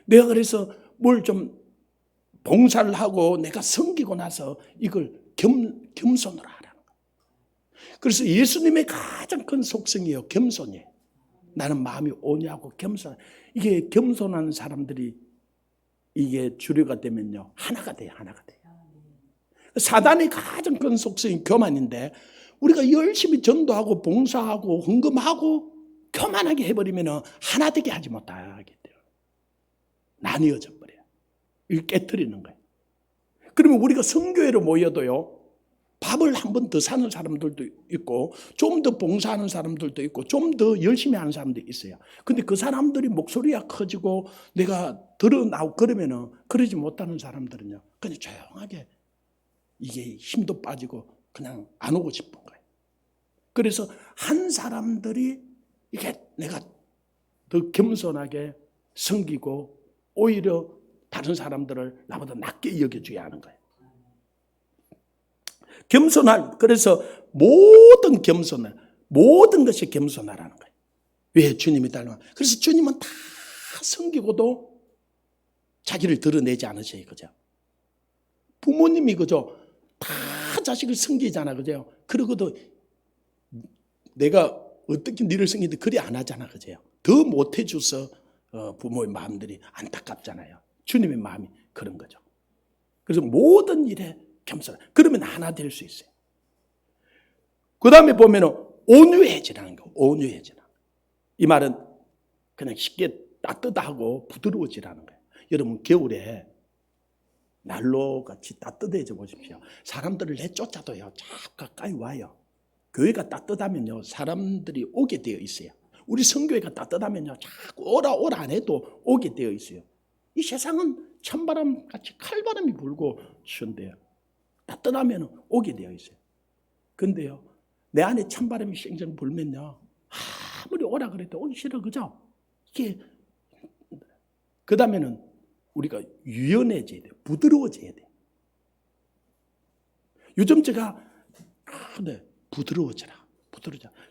내가 그래서 뭘 좀 봉사를 하고 내가 섬기고 나서 이걸 겸손으로 하라는 거예요. 그래서 예수님의 가장 큰 속성이에요. 겸손이에요. 나는 마음이 온유하고 겸손. 이게 겸손한 사람들이 이게 주류가 되면요, 하나가 돼요. 하나가 돼요. 사단의 가장 큰 속성이 교만인데, 우리가 열심히 전도하고 봉사하고 헌금하고 교만하게 해버리면 하나 되게 하지 못하게 돼요. 나뉘어져 버려요. 이걸 깨트리는 거예요. 그러면 우리가 성교회로 모여도요, 밥을 한 번 더 사는 사람들도 있고, 좀 더 봉사하는 사람들도 있고, 좀 더 열심히 하는 사람도 있어요. 근데 그 사람들이 목소리가 커지고 내가 드러나고 그러면은, 그러지 못하는 사람들은요, 그냥 조용하게 이게 힘도 빠지고 그냥 안 오고 싶은 거예요. 그래서 한 사람들이 이게 내가 더 겸손하게 섬기고 오히려 다른 사람들을 나보다 낮게 여겨줘야 하는 거예요. 그래서 모든 겸손을, 모든 것이 겸손하라는 거예요. 왜? 주님이 닮아. 그래서 주님은 다 섬기고도 자기를 드러내지 않으셔요. 그죠? 부모님이 그죠? 다 자식을 섬기잖아. 그죠? 그러고도 내가 어떻게 너를 섬기는데 그리 안 하잖아. 그죠? 더 못해줘서 부모의 마음들이 안타깝잖아요. 주님의 마음이 그런 거죠. 그래서 모든 일에 겸손. 그러면 하나 될 수 있어요. 그 다음에 보면은 온유해지라는 거. 온유해지라. 이 말은 그냥 쉽게 따뜻하고 부드러워지라는 거예요. 여러분, 겨울에 난로 같이 따뜻해져 보십시오. 사람들을 내쫓아도요, 자꾸 가까이 와요. 교회가 따뜻하면요, 사람들이 오게 되어 있어요. 우리 성교회가 따뜻하면요, 자꾸 오라 안 해도 오게 되어 있어요. 이 세상은 찬바람 같이 칼바람이 불고 추운데요, 따뜻하면 오게 되어 있어요. 근데요, 내 안에 찬바람이 쌩쌩 불면요, 아무리 오라 그래도 오기 싫어. 그죠? 이게, 그 다음에는 우리가 유연해져야 돼요. 부드러워져야 돼요. 요즘 제가 부드러워져라.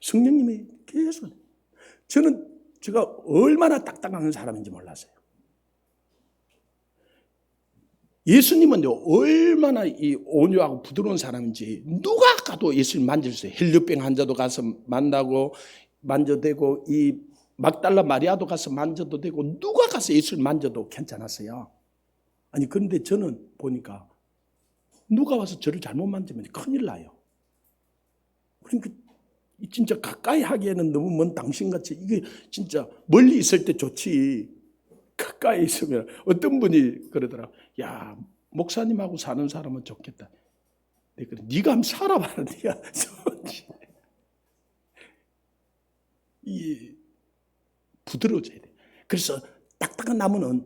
성령님이 계속. 제가 얼마나 딱딱한 사람인지 몰랐어요. 예수님은요, 얼마나 이 온유하고 부드러운 사람인지 누가 가도 예수님 만질 수 있어요. 헬류병 환자도 가서 만나고 만져도 되고, 이 막달라 마리아도 가서 만져도 되고, 누가 가서 예수를 만져도 괜찮았어요. 아니, 그런데 저는 보니까 누가 와서 저를 잘못 만지면 큰일 나요. 그러니까 진짜 가까이 하기에는 너무 먼 당신같이, 이게 진짜 멀리 있을 때 좋지, 가까이 있으면. 어떤 분이 그러더라. 야, 목사님하고 사는 사람은 좋겠다. 내가 그래, 네가 한번 살아봐라. 네가. 이 부드러워져야 돼. 그래서 딱딱한 나무는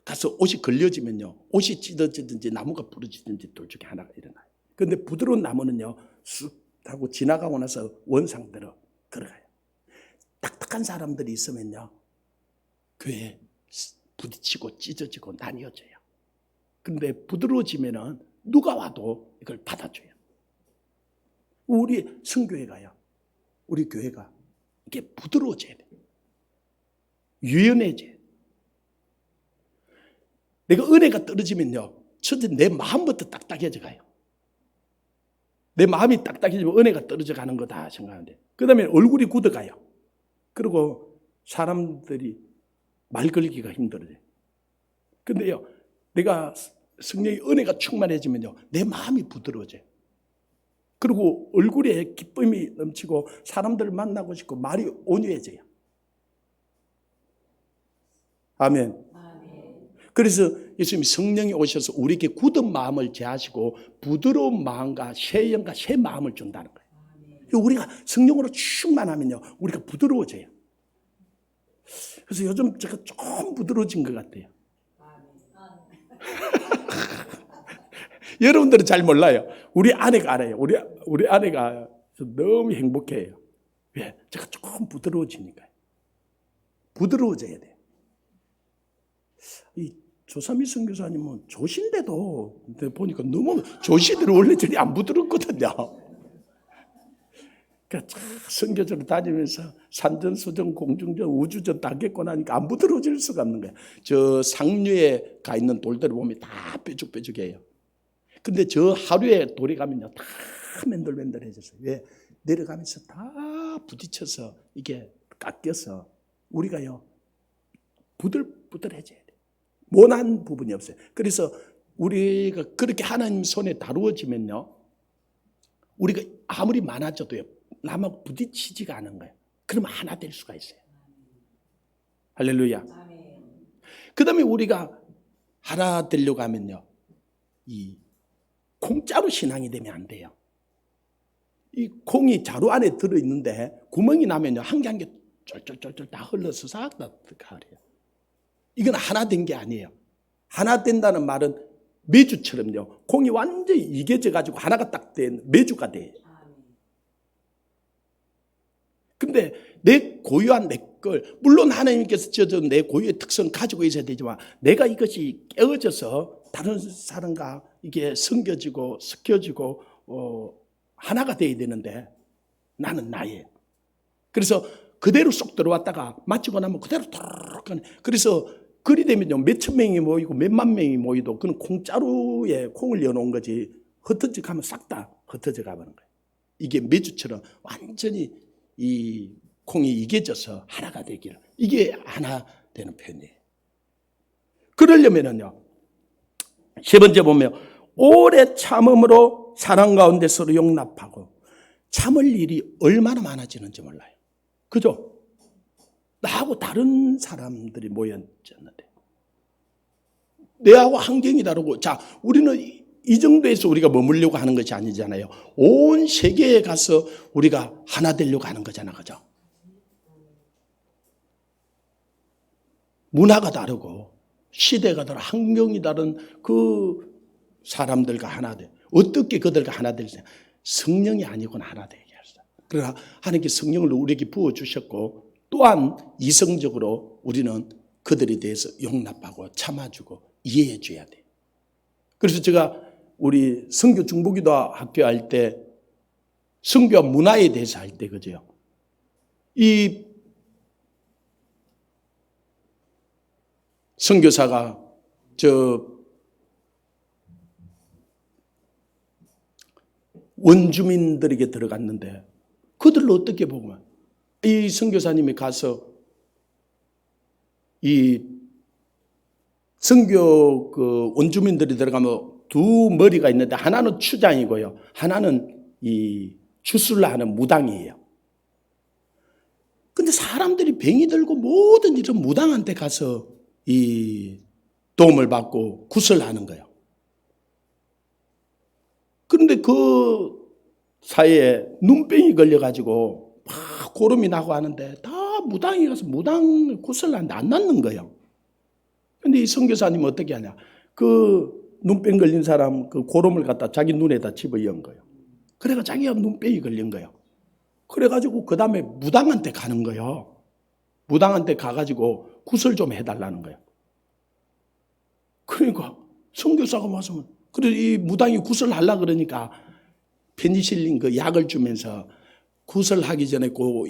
가서 옷이 걸려지면요, 옷이 찢어지든지 나무가 부러지든지 둘 중에 하나가 일어나요. 그런데 부드러운 나무는요, 쑥 하고 지나가고 나서 원상대로 걸어가요. 딱딱한 사람들이 있으면요, 교회에 부딪히고 찢어지고 나뉘어져요. 그런데 부드러워지면은 누가 와도 이걸 받아줘요. 우리 성교회가요, 우리 교회가 이게 부드러워져야 돼요. 유연해져야 돼요. 내가 은혜가 떨어지면요, 첫째 내 마음부터 딱딱해져 가요. 내 마음이 딱딱해지면 은혜가 떨어져 가는 거다 생각하는데, 그 다음에 얼굴이 굳어가요. 그리고 사람들이 말 걸기가 힘들어져요. 근데요, 내가 성령의 은혜가 충만해지면요, 내 마음이 부드러워져요. 그리고 얼굴에 기쁨이 넘치고 사람들을 만나고 싶고 말이 온유해져요. 아멘. 그래서 예수님이 성령이 오셔서 우리에게 굳은 마음을 제하시고 부드러운 마음과 새 영과 새 마음을 준다는 거예요. 우리가 성령으로 충만하면요, 우리가 부드러워져요. 그래서 요즘 제가 조금 부드러워진 것 같아요. 여러분들은 잘 몰라요. 우리 아내가 알아요. 우리 아내가 너무 행복해요. 왜? 제가 조금 부드러워지니까요. 부드러워져야 돼요. 이 조삼위 선교사님은 조신데도 보니까 너무, 조시들은 원래 저리 안 부드럽거든요. 그러니까 선교지로 다니면서 산전수전, 공중전, 우주전 다 겪고 나니까 안 부드러워질 수가 없는 거예요. 저 상류에 가 있는 돌들을 보면 다 뾰족뾰족해요. 근데 저 하루에 돌이 가면요, 다 맨들맨들해졌어요. 왜? 내려가면서 다 부딪혀서 이게 깎여서 우리가요, 부들부들해져야 돼요. 모난 부분이 없어요. 그래서 우리가 그렇게 하나님 손에 다루어지면요, 우리가 아무리 많아져도요, 남하고 부딪히지가 않은 거예요. 그러면 하나 될 수가 있어요. 할렐루야. 그 다음에 우리가 하나 되려고 하면요, 이 공짜로 신앙이 되면 안 돼요. 이 콩이 자루 안에 들어있는데 구멍이 나면요, 한 개 한 개 쫄쫄쫄쫄 다 흘러서 싹 다 가려요. 이건 하나 된 게 아니에요. 하나 된다는 말은 메주처럼요, 콩이 완전히 이겨져 가지고 하나가 딱 된 메주가 돼요. 근데 내 고유한 내 걸, 물론 하나님께서 지어준 내 고유의 특성 가지고 있어야 되지만, 내가 이것이 깨어져서 다른 사람과 이게 섬겨지고 섞여지고 하나가 돼야 되는데, 나는 나예요. 그래서 그대로 쏙 들어왔다가 마치고 나면 그대로 тор. 그래서 그리 되면요, 몇천 명이 모이고 몇만 명이 모이도 그건 콩자루에 콩을 여놓은 거지, 흩어져 가면 싹 다 흩어져 가버는 거예요. 이게 메주처럼 완전히 이 콩이 이겨져서 하나가 되기를, 이게 하나 되는 편이에요. 그러려면은요, 세 번째 보면 오래 참음으로 사랑 가운데 서로 용납하고. 참을 일이 얼마나 많아지는지 몰라요. 그죠? 나하고 다른 사람들이 모였는데 내하고 환경이 다르고, 자, 우리는 이 정도에서 우리가 머물려고 하는 것이 아니잖아요. 온 세계에 가서 우리가 하나 되려고 하는 거잖아. 그죠? 문화가 다르고 시대가 다르고 환경이 다른 그 사람들과 하나 돼. 어떻게 그들과 하나 될지, 성령이 아니고는 하나 되게 하시다. 그러나 하나님께 성령을 우리에게 부어주셨고, 또한 이성적으로 우리는 그들에 대해서 용납하고 참아주고 이해해 줘야 돼요. 그래서 제가 우리 선교 중보기도 학교 할 때 선교와 문화에 대해서 할 때 그죠? 이 선교사가 원주민들에게 들어갔는데 그들을 어떻게 보면 이 선교사님이 가서 이 선교 그 원주민들이 들어가면 두 머리가 있는데 하나는 추장이고요. 하나는 이 주술라 하는 무당이에요. 근데 사람들이 병이 들고 모든 이런 무당한테 가서 이 도움을 받고 구슬하는 거예요. 그런데 그 사이에 눈병이 걸려가지고 막 고름이 나고 하는데 다 무당이 가서 무당 구슬하는데 안 낫는 거예요. 근데 이 선교사님은 어떻게 하냐. 그 눈병 걸린 사람 그 고름을 갖다 자기 눈에다 집어넣은 거예요. 그래가 자기가 눈병이 걸린 거예요. 그래가지고 그 다음에 무당한테 가는 거예요. 무당한테 가가지고 구슬 좀 해달라는 거예요. 그러니까 선교사가 와서 그래 이 무당이 구슬하려고 그러니까 페니실린 그 약을 주면서 구슬하기 전에 그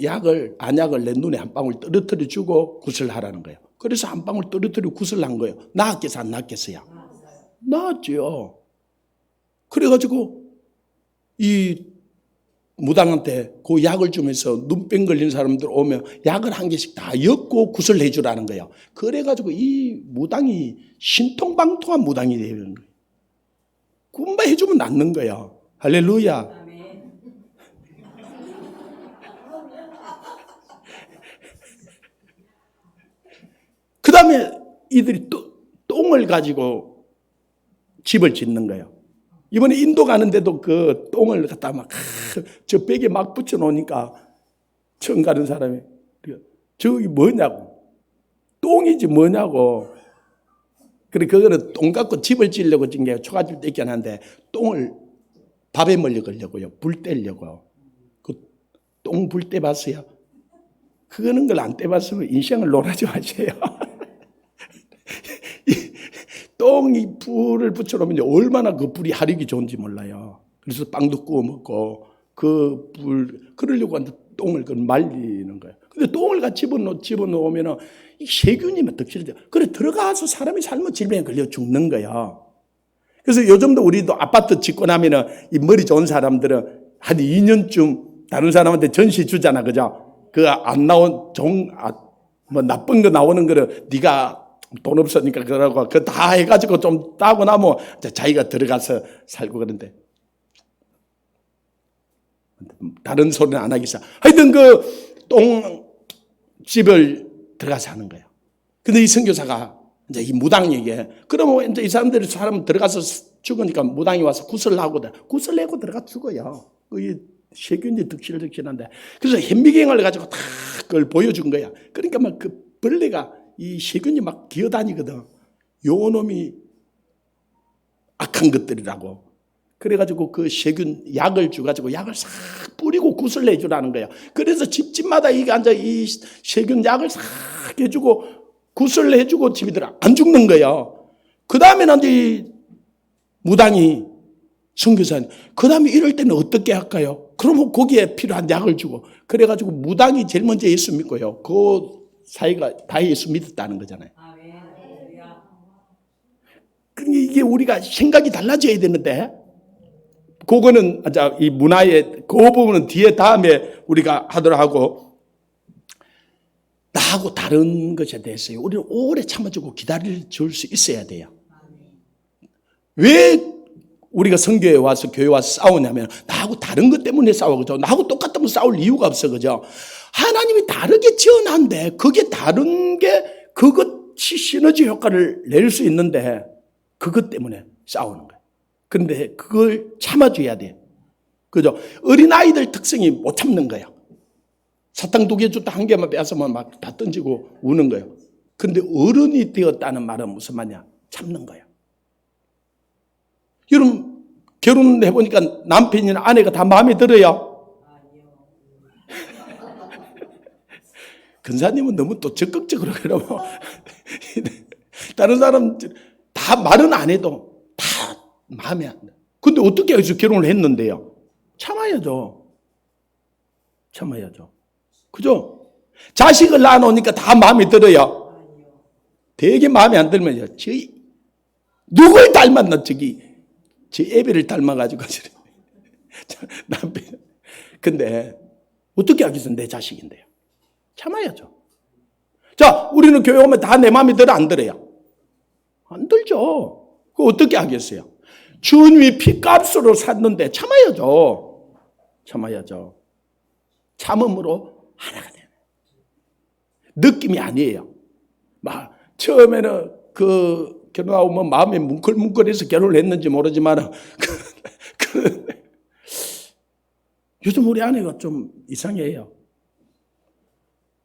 안약을 내 눈에 한 방울 떨어뜨려 주고 구슬하라는 거예요. 그래서 한 방울 떨어뜨리고 구슬한 거예요. 나았겠어 안 나았겠어요? 나았죠. 그래가지고 이 무당한테 그 약을 주면서 눈병 걸린 사람들 오면 약을 한 개씩 다 엮고 구슬해 주라는 거예요. 그래가지고 이 무당이 신통방통한 무당이 되는 거예요. 그것만 해주면 낫는 거예요. 할렐루야. 그 다음에 이들이 똥을 가지고 집을 짓는 거예요. 이번에 인도 가는데도 그 똥을 갖다 막 저 벽에 막 붙여놓으니까 처음 가는 사람이 저기 뭐냐고 똥이지 뭐냐고. 그래 그거는 똥 갖고 집을 지으려고 진 게 초가집 떼긴 한데 똥을 밥에 멀리 걸려고요. 불 떼려고. 그 똥 불 떼봤어요? 그거는 걸 안 떼봤으면 인생을 논하지 마세요. 똥이 불을 붙여놓으면 얼마나 그 불이 화력이 좋은지 몰라요. 그래서 빵도 구워 먹고 그 불, 그러려고 하는데 똥을 말리는 거예요. 근데 똥을 같이 집어넣으면 이 세균이 막 덕질돼요. 그래 들어가서 사람이 잘못 질병에 걸려 죽는 거예요. 그래서 요즘도 우리도 아파트 짓고 나면은 이 머리 좋은 사람들은 한 2년쯤 다른 사람한테 전시 주잖아. 그죠? 그 안 나온 뭐 나쁜 거 나오는 거를 네가 돈 없으니까 그러고 그 다 해가지고 좀 따고 나면 자기가 들어가서 살고 그런데 다른 소리는 안 하겠어. 하여튼 그 똥집을 들어가서 하는 거예요. 근데 이 선교사가 이제 이 무당에게 그러면 이제 이 사람 들어가서 죽으니까 무당이 와서 구슬하고 구슬내고 들어가 죽어요. 그 세균이 득실득실한데 그래서 현미경을 가지고 다 그걸 보여준 거야. 그러니까 막 그 벌레가 이 세균이 막 기어다니거든. 요 놈이 악한 것들이라고. 그래가지고 그 세균 약을 주가지고 약을 싹 뿌리고 구슬해 주라는 거예요. 그래서 집집마다 이게 앉아 이 세균 약을 싹 해주고 구슬해 주고 집이들 안 죽는 거예요. 그 다음에는 이제 무당이 선교사님, 그 다음에 이럴 때는 어떻게 할까요? 그러면 거기에 필요한 약을 주고 그래가지고 무당이 제일 먼저 예수 믿고요. 그 사이가 다 예수 믿었다는 거잖아요. 그러니까 이게 우리가 생각이 달라져야 되는데 그거는 이 문화의 그 부분은 뒤에 다음에 우리가 하도록 하고 나하고 다른 것에 대해서 우리는 오래 참아주고 기다려줄 수 있어야 돼요. 왜 우리가 선교에 와서 교회 와서 싸우냐면 나하고 다른 것 때문에 싸워. 그죠? 나하고 똑같으면 싸울 이유가 없어. 그죠? 하나님이 다르게 지어놨는데 그게 다른 게 그것이 시너지 효과를 낼 수 있는데 그것 때문에 싸우는 거예요. 그런데 그걸 참아줘야 돼요. 그죠? 어린아이들 특성이 못 참는 거예요. 사탕 2개 줬다 1개만 뺏으면 막 다 던지고 우는 거예요. 그런데 어른이 되었다는 말은 무슨 말이냐? 참는 거예요. 여러분 결혼해보니까 남편이나 아내가 다 마음에 들어요? 근사님은 너무 또 적극적으로 그러면 다른 사람 다 말은 안 해도 다 마음에 안 들어. 근데 어떻게 해서 결혼을 했는데요? 참아야죠. 참아야죠. 그죠? 자식을 낳아놓으니까 다 마음에 들어요. 되게 마음에 안 들면요. 누굴 닮았나, 저 애비를 닮아가지고. 남편. 근데 어떻게 하겠어? 내 자식인데요. 참아야죠. 자, 우리는 교회 오면 다 내 마음에 들어, 안 들어요? 안 들죠. 그거 어떻게 하겠어요? 주님이 피값으로 샀는데 참아야죠. 참아야죠. 참음으로 하나가 되는 느낌이 아니에요. 막 처음에는 그 결혼하고 마음이 뭉클뭉클해서 결혼을 했는지 모르지만 요즘 우리 아내가 좀 이상해요.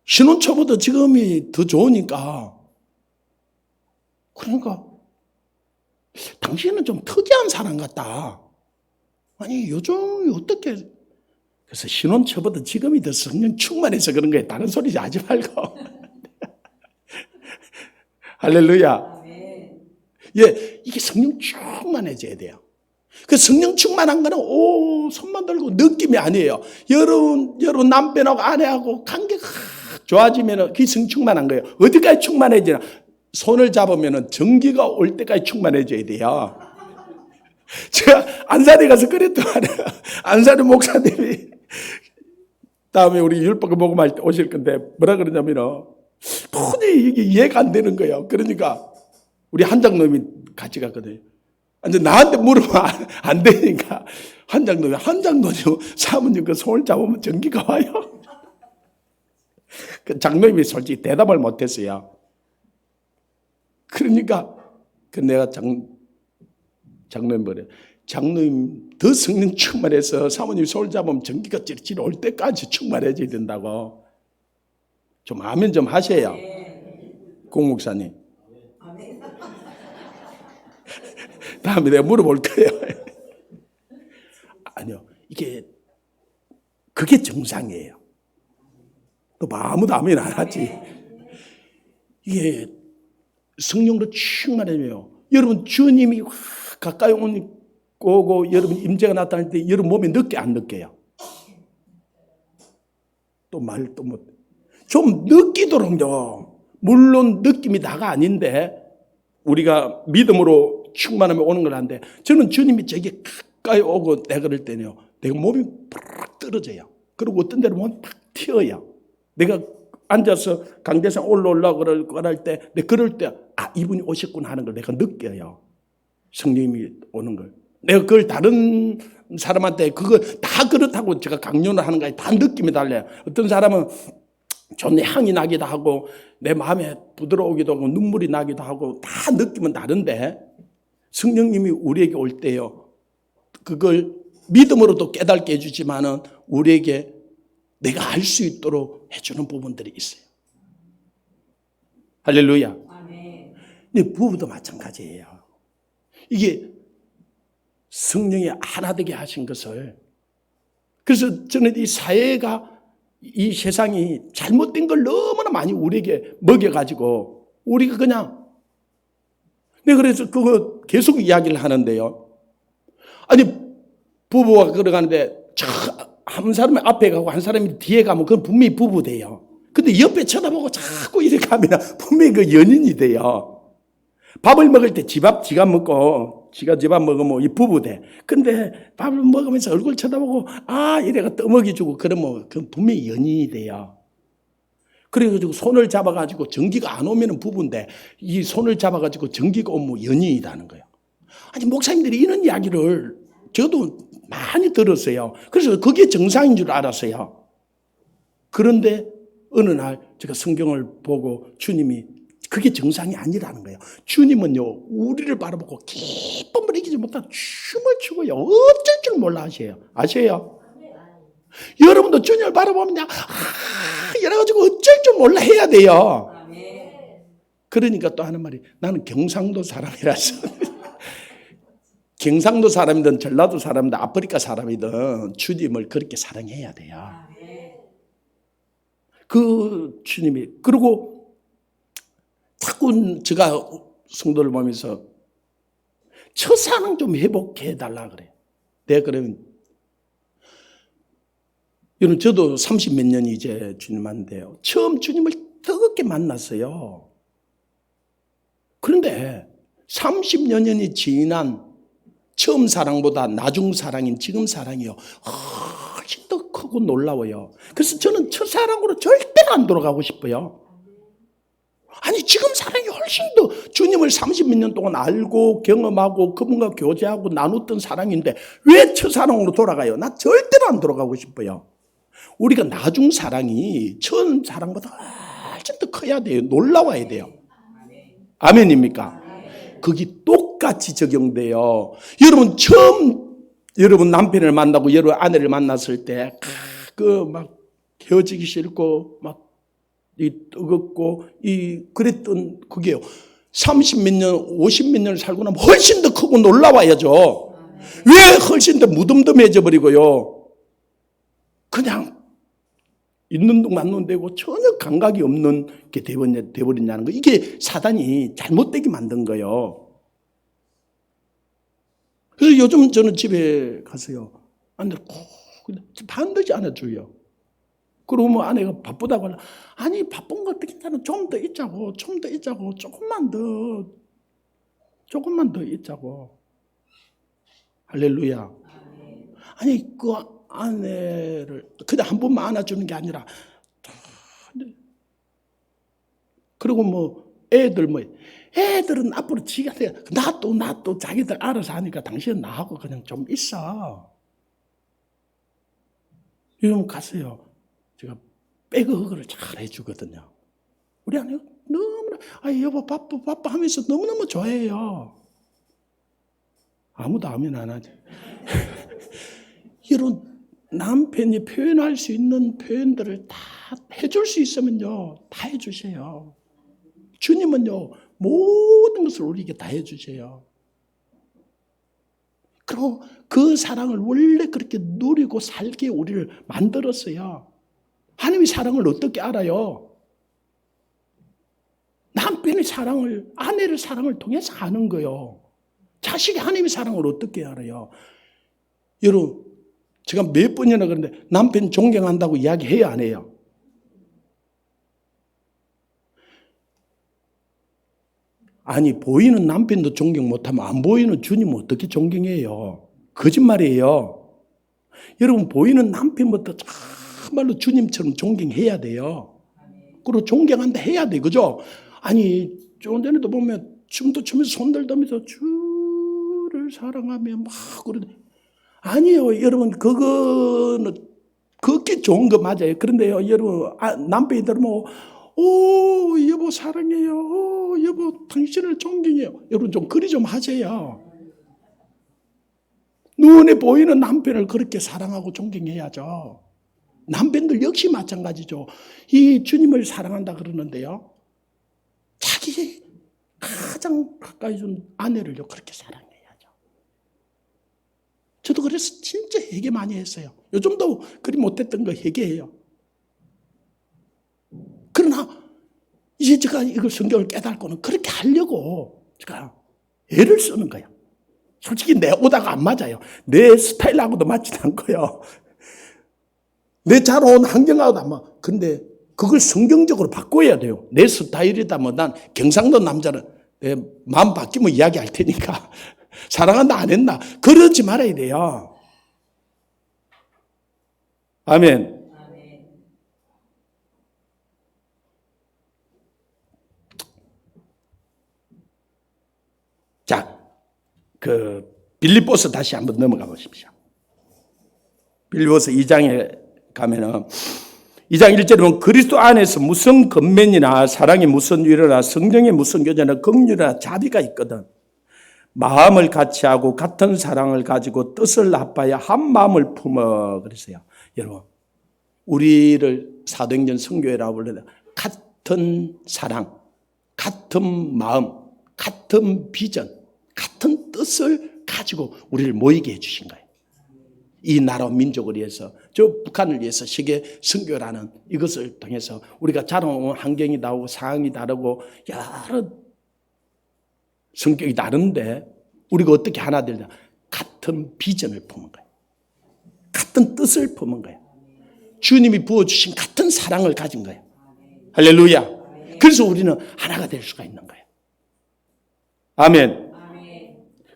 신혼 초보다 지금이 더 좋으니까. 그러니까 당신은 좀 특이한 사람 같다. 아니 요즘 어떻게 그래서 신혼 초보다 지금이 더 성령 충만해서 그런 거예요. 다른 소리 하지 말고. 할렐루야. 예, 이게 성령 충만해져야 돼요. 그 성령 충만한 거는 손만 들고 느낌이 아니에요. 여러분 남편하고 아내하고 관계가 좋아지면 그게 성령 충만한 거예요. 어디까지 충만해지나? 손을 잡으면 전기가 올 때까지 충만해져야 돼요. 제가 안산에 가서 그랬던 말이에요. 안산의 목사님이 다음에 우리 율법을 복음할 때 오실 건데 뭐라 그러냐면 도저히 이게 이해가 안 되는 거예요. 그러니까 우리 한장놈이 같이 갔거든요. 근데 나한테 물으면 안 되니까 한장놈이 사모님 그 손을 잡으면 전기가 와요. 그 장로님이 솔직히 대답을 못했어요. 그러니까 내가 장로님 뭐래? 장로님 더 성령 충만해서 사모님 손을 잡으면 전기가 찌릿찌릿 올 때까지 충만해져야 된다고. 좀 아멘 좀 하세요. 공 목사님. 다음에 내가 물어볼 거예요. 아니요. 그게 정상이에요. 또 아무도 아멘 안 하지. 이게 성령으로 충만해져요. 여러분 주님이 가까이 오고 여러분 임재가 나타날 때 여러분 몸에 느껴 안 느껴요? 또 말도 못. 좀 느끼도록요. 물론 느낌이 다가 아닌데 우리가 믿음으로 충만하면 오는 걸 하는데 저는 주님이 저기 가까이 오고 내가 그럴 때는요. 내가 몸이 팍 떨어져요. 그리고 어떤 데로 보면 팍 튀어요. 내가 앉아서 강대상 올라오려고 그럴 때, 그럴 때, 이분이 오셨구나 하는 걸 내가 느껴요. 성령님이 오는 걸. 내가 그걸 다른 사람한테 그거 다 그렇다고 제가 강요를 하는 거에 다 느낌이 달라요. 어떤 사람은 좋은 향이 나기도 하고, 내 마음에 부드러우기도 하고, 눈물이 나기도 하고, 다 느낌은 다른데, 성령님이 우리에게 올 때요. 그걸 믿음으로도 깨닫게 해주지만은 우리에게 내가 알 수 있도록 해주는 부분들이 있어요. 할렐루야. 근데 부부도 마찬가지예요. 이게 성령이 하나 되게 하신 것을. 그래서 저는 이 사회가 이 세상이 잘못된 걸 너무나 많이 우리에게 먹여가지고 우리가 그냥 그래서 그거 계속 이야기를 하는데요. 아니 부부가 걸어가는데 한 사람이 앞에 가고 한 사람이 뒤에 가면 그건 분명히 부부 돼요. 근데 옆에 쳐다보고 자꾸 이렇게 하면 분명히 그 연인이 돼요. 밥을 먹을 때 지가 먹고 지가 집 밥 먹으면 이 부부 돼. 근데 밥을 먹으면서 얼굴 쳐다보고 이래가 떠먹이 주고 그러면 그건 분명히 연인이 돼요. 그래가지고 손을 잡아가지고 전기가 안 오면 부부인데 이 손을 잡아가지고 전기가 오면 연인이라는 거예요. 아니 목사님들이 이런 이야기를 저도 많이 들었어요. 그래서 그게 정상인 줄 알았어요. 그런데 어느 날 제가 성경을 보고 주님이 그게 정상이 아니라는 거예요. 주님은요 우리를 바라보고 기쁨을 이기지 못한 춤을 추고요 어쩔 줄 몰라 하세요. 아세요? 여러분도 주님을 바라보면 이래가지고 어쩔 줄 몰라 해야 돼요. 그러니까 또 하는 말이 나는 경상도 사람이라서 경상도 사람이든 전라도 사람이든 아프리카 사람이든 주님을 그렇게 사랑해야 돼요. 그 주님이 그리고 자꾸 제가 성도를 보면서 처사는 좀 회복해 달라 그래요. 네, 그러면 여러분 저도 30 몇 년이 이제 주님 만났는데요. 처음 주님을 뜨겁게 만났어요. 그런데 30여 년이 지난 처음 사랑보다 나중 사랑인 지금 사랑이요. 훨씬 더 크고 놀라워요. 그래서 저는 첫사랑으로 절대로 안 돌아가고 싶어요. 아니 지금 사랑이 훨씬 더 주님을 30몇 년 동안 알고 경험하고 그분과 교제하고 나눴던 사랑인데 왜 첫사랑으로 돌아가요? 나 절대로 안 돌아가고 싶어요. 우리가 나중 사랑이 처음 사랑보다 훨씬 더 커야 돼요. 놀라워야 돼요. 아멘입니까? 그게 똑같이 적용돼요. 여러분 처음 여러분 남편을 만나고 여러분 아내를 만났을 때 막 헤어지기 싫고 막 이 뜨겁고 이 그랬던 그게요. 30 몇 년, 50 몇 년을 살고 나면 훨씬 더 크고 놀라워야죠. 왜 훨씬 더 무덤덤해져 버리고요. 그냥 있는 동안 안 되고 전혀 감각이 없는 게 되어버리냐는 거. 이게 사단이 잘못되게 만든 거예요. 그래서 요즘 저는 집에 가서요. 아내를 꼭 반드시 안아줘요. 그러면 아내가 바쁘다고 하면 아니 바쁜 거 어떻게 나는 좀 더 있자고 조금만 더 있자고. 할렐루야. 아니 그 아내를 그냥 한 번만 안아주는 게 아니라 그리고 뭐 애들은 앞으로 지가 돼. 놔둬 자기들 알아서 하니까 당신은 나하고 그냥 좀 있어. 이러면 가세요. 제가 백허그를 잘 해주거든요. 우리 아내가 너무나 여보 바빠 하면서 너무너무 좋아해요. 아무도 아멘 안 하지. 이런 남편이 표현할 수 있는 표현들을 다 해줄 수 있으면요 다 해주세요. 주님은요 모든 것을 우리에게 다 해주세요. 그리고 그 사랑을 원래 그렇게 누리고 살게 우리를 만들었어요. 하나님의 사랑을 어떻게 알아요? 남편의 사랑을, 아내의 사랑을 통해서 아는 거예요. 자식이 하나님의 사랑을 어떻게 알아요? 여러분, 제가 몇 번이나 그러는데 남편 존경한다고 이야기해요, 안 해요? 아니, 보이는 남편도 존경 못하면 안 보이는 주님은 어떻게 존경해요? 거짓말이에요. 여러분, 보이는 남편부터 정말로 주님처럼 존경해야 돼요. 그리고 존경한다 해야 돼, 그죠? 아니, 조금 전에도 보면 춤도 추면서 손들 들면서 주를 사랑하며 막 그러는데 아니에요, 여러분, 그거는 그게 좋은 거 맞아요. 그런데요, 여러분, 남편이 들으면 오, 여보 사랑해요. 오, 여보 당신을 존경해요. 여러분 좀 그리 좀 하세요. 눈에 보이는 남편을 그렇게 사랑하고 존경해야죠. 남편들 역시 마찬가지죠. 이 주님을 사랑한다 그러는데요. 자기 가장 가까이 준 아내를요 그렇게 사랑해야죠. 저도 그래서 진짜 회개 많이 했어요. 요즘도 그리 못했던 거 회개해요. 그러나 이제 제가 이걸 성경을 깨닫고는 그렇게 하려고 제가 애를 쓰는 거예요. 솔직히 내 오다가 안 맞아요. 내 스타일하고도 맞지 않고요. 내 잘 온 환경하고도 안 맞아. 근데 그걸 성경적으로 바꿔야 돼요. 내 스타일이다 뭐 난 경상도 남자는 내 마음 바뀌면 이야기할 테니까 사랑한다 안 했나 그러지 말아야 돼요. 아멘. 자, 빌립보서 다시 한번 넘어가 보십시오. 빌립보서 2장에 가면은 2장 1절에 보면 그리스도 안에서 무슨 권면이나 사랑의 무슨 위로나 성령의 무슨 교제나 긍휼이나 자비가 있거든. 마음을 같이 하고 같은 사랑을 가지고 뜻을 합하여 한 마음을 품어 그랬어요. 여러분, 우리를 사도행전 선교회라고 불러요. 같은 사랑, 같은 마음, 같은 비전, 같은 뜻을 가지고 우리를 모이게 해주신 거예요. 이 나라 민족을 위해서, 저 북한을 위해서 세계 선교라는 이것을 통해서 우리가 자라온 환경이 다르고 상황이 다르고 여러 성격이 다른데 우리가 어떻게 하나 되냐. 같은 비전을 품은 거예요. 같은 뜻을 품은 거예요. 주님이 부어주신 같은 사랑을 가진 거예요. 할렐루야. 그래서 우리는 하나가 될 수가 있는 거예요. 아멘.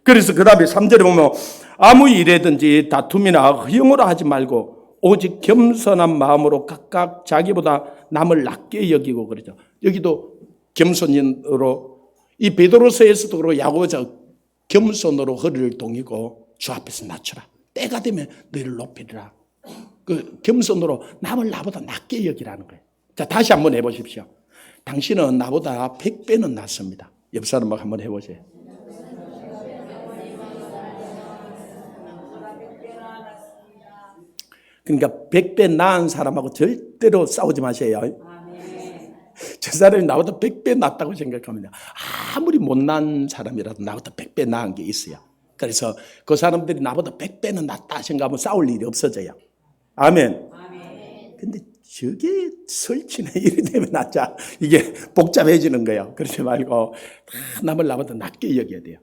그래서 그 다음에 3절에 보면 아무 일에든지 다툼이나 허용으로 하지 말고 오직 겸손한 마음으로 각각 자기보다 남을 낮게 여기고 그러죠. 여기도 겸손으로, 이 베드로서에서도 그러고 야고보서 겸손으로 허리를 동이고 주 앞에서 낮추라. 때가 되면 너희를 높이리라. 그 겸손으로 남을 나보다 낮게 여기라는 거예요. 자, 다시 한번 해보십시오. 당신은 나보다 100배는 낫습니다. 옆 사람하고 한번 해보세요. 그러니까 100배 나은 사람하고 절대로 싸우지 마세요. 저 사람이 나보다 100배 낫다고 생각합니다. 아무리 못난 사람이라도 나보다 100배 나은 게 있어요. 그래서 그 사람들이 나보다 100배는 낫다 생각하면 싸울 일이 없어져요. 아멘. 근데 저게 설치네 이래 되면 낫자. 이게 복잡해지는 거예요. 그러지 말고 남을 나보다 낮게 여겨야 돼요.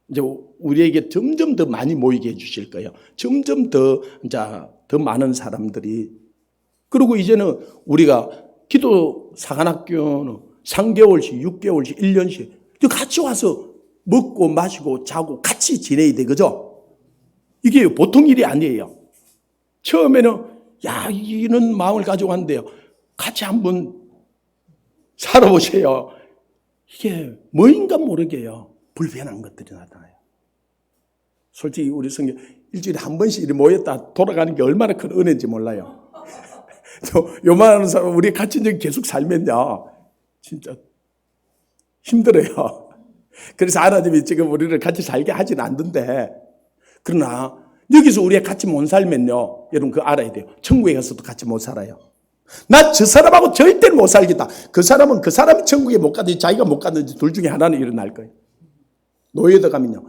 이제 우리에게 점점 더 많이 모이게 해주실 거예요. 점점 더 많은 사람들이. 그리고 이제는 우리가 기도 사관학교는 3개월씩, 6개월씩, 1년씩 같이 와서 먹고 마시고 자고 같이 지내야 돼. 그죠? 이게 보통 일이 아니에요. 처음에는 이런 마음을 가지고 왔는데요. 같이 한번 살아보세요. 이게 뭐인가 모르게요. 불편한 것들이 나타나요. 솔직히 우리 성경 일주일에 한 번씩 이렇게 모였다 돌아가는 게 얼마나 큰 은혜인지 몰라요. 요만한 사람 우리 같이 계속 살면요. 진짜 힘들어요. 그래서 하나님이 지금 우리를 같이 살게 하진 않는데, 그러나 여기서 우리가 같이 못 살면요, 여러분 그거 알아야 돼요. 천국에 가서도 같이 못 살아요. 나 저 사람하고 절대로 못 살겠다. 그 사람은 그 사람이 천국에 못 가든지 자기가 못 가든지 둘 중에 하나는 일어날 거예요. 노예도 가면요,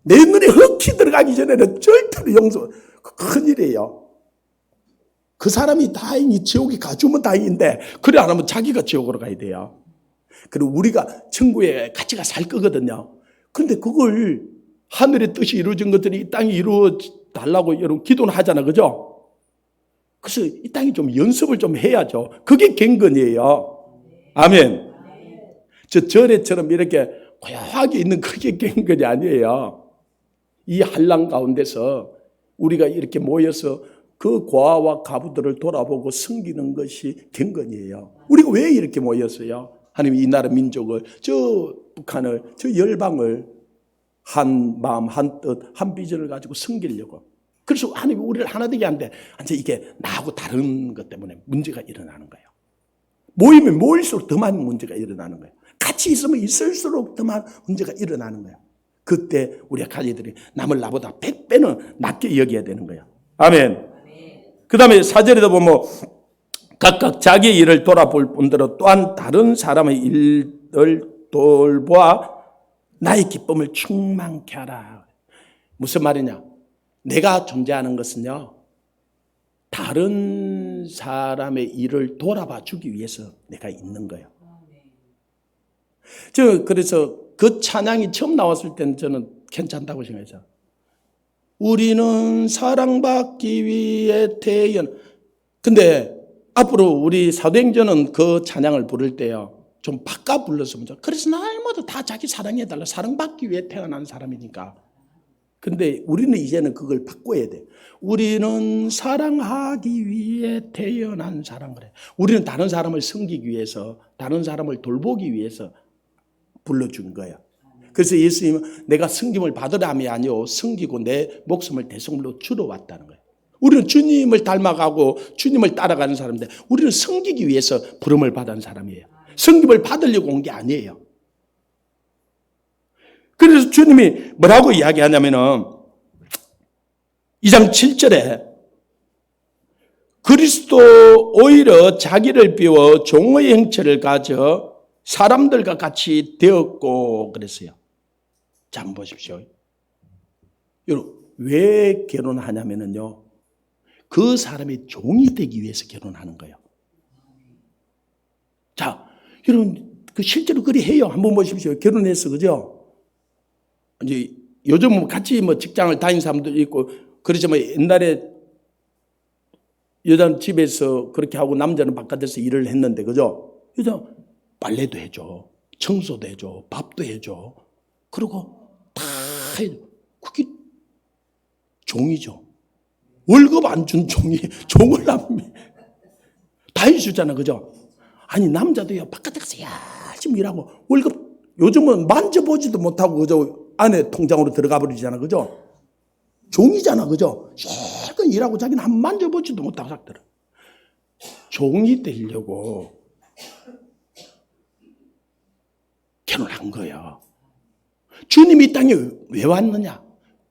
내 눈에 흑히 들어가기 전에는 절대로 용서, 큰일이에요. 그 사람이 다행히 지옥에 가주면 다행인데 그래 안 하면 자기가 지옥으로 가야 돼요. 그리고 우리가 천국에 같이 살 거거든요. 그런데 그걸 하늘의 뜻이 이루어진 것들이 이 땅에 이루어 달라고 여러분 기도는 하잖아. 그죠? 그래서 이 땅에 좀 연습을 좀 해야죠. 그게 갱건이에요. 아멘. 저 절에처럼 이렇게 고요하게 있는 그게 갱건이 아니에요. 이 한란 가운데서 우리가 이렇게 모여서 그 고아와 가부들을 돌아보고 섬기는 것이 갱건이에요. 우리가 왜 이렇게 모였어요? 하나님 이 나라 민족을, 저 북한을, 저 열방을 한 마음, 한 뜻, 한 비전을 가지고 섬기려고. 그래서 하나님이 우리를 하나 되게 하는데 이게 나하고 다른 것 때문에 문제가 일어나는 거예요. 모이면 모일수록 더 많은 문제가 일어나는 거예요. 같이 있으면 있을수록 더 많은 문제가 일어나는 거예요. 그때 우리가 가지들이 남을 나보다 100배는 낮게 여겨야 되는 거예요. 아멘. 그 다음에 4절에도 보면 각각 자기 일을 돌아볼 뿐더러 또한 다른 사람의 일을 돌보아 나의 기쁨을 충만케 하라. 무슨 말이냐? 내가 존재하는 것은요, 다른 사람의 일을 돌아봐 주기 위해서 내가 있는 거예요. 그래서 그 찬양이 처음 나왔을 때는 저는 괜찮다고 생각했어요. 우리는 사랑받기 위해 태어난. 근데 앞으로 우리 사도행전은 그 찬양을 부를 때요, 좀 바꿔 불렀으면 좋겠어요. 그래서 날마다 다 자기 사랑해달라. 사랑받기 위해 태어난 사람이니까. 근데 우리는 이제는 그걸 바꿔야 돼. 우리는 사랑하기 위해 태어난 사람. 그래. 우리는 다른 사람을 섬기기 위해서, 다른 사람을 돌보기 위해서 불러준 거예요. 그래서 예수님은 내가 섬김을 받으라함이 아니요 섬기고 내 목숨을 대속물로 주러 왔다는 거예요. 우리는 주님을 닮아가고 주님을 따라가는 사람인데 우리는 섬기기 위해서 부름을 받은 사람이에요. 섬김을 받으려고 온 게 아니에요. 그래서 주님이 뭐라고 이야기하냐면은 2장 7절에 그리스도 오히려 자기를 비워 종의 형체를 가져 사람들과 같이 되었고 그랬어요. 자, 한번 보십시오. 여러분, 왜 결혼하냐면요, 그 사람의 종이 되기 위해서 결혼하는 거예요. 자, 여러분, 그 실제로 그리 해요. 한번 보십시오. 결혼해서, 그죠? 이제 요즘 같이 뭐 직장을 다닌 사람도 있고 그렇지만 옛날에 여자는 집에서 그렇게 하고 남자는 바깥에서 일을 했는데, 그죠? 여자 빨래도 해줘, 청소도 해줘, 밥도 해줘. 그리고 다 해줘. 그게 종이죠. 월급 안 준 종이, 종을 다 해주잖아, 그죠? 아니, 남자도요, 바깥에 가서 열심히 일하고, 월급, 요즘은 만져보지도 못하고, 그죠? 안에 통장으로 들어가 버리잖아, 그죠? 종이잖아, 그죠? 실컷 일하고 자기는 한 번 만져보지도 못하고 싹 들어. 종이 되려고 결혼한 거예요. 주님이 이 땅에 왜 왔느냐?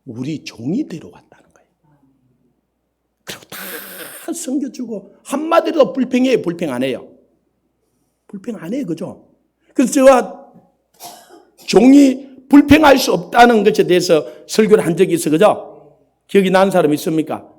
우리 종이 되러 왔다는 거예요. 그리고 다 섬겨주고, 한마디로 불평해요, 불평 안 해요? 불평 안 해요, 그죠? 그래서 제가 종이 불평할 수 없다는 것에 대해서 설교를 한 적이 있어, 그죠? 기억이 나는 사람 있습니까?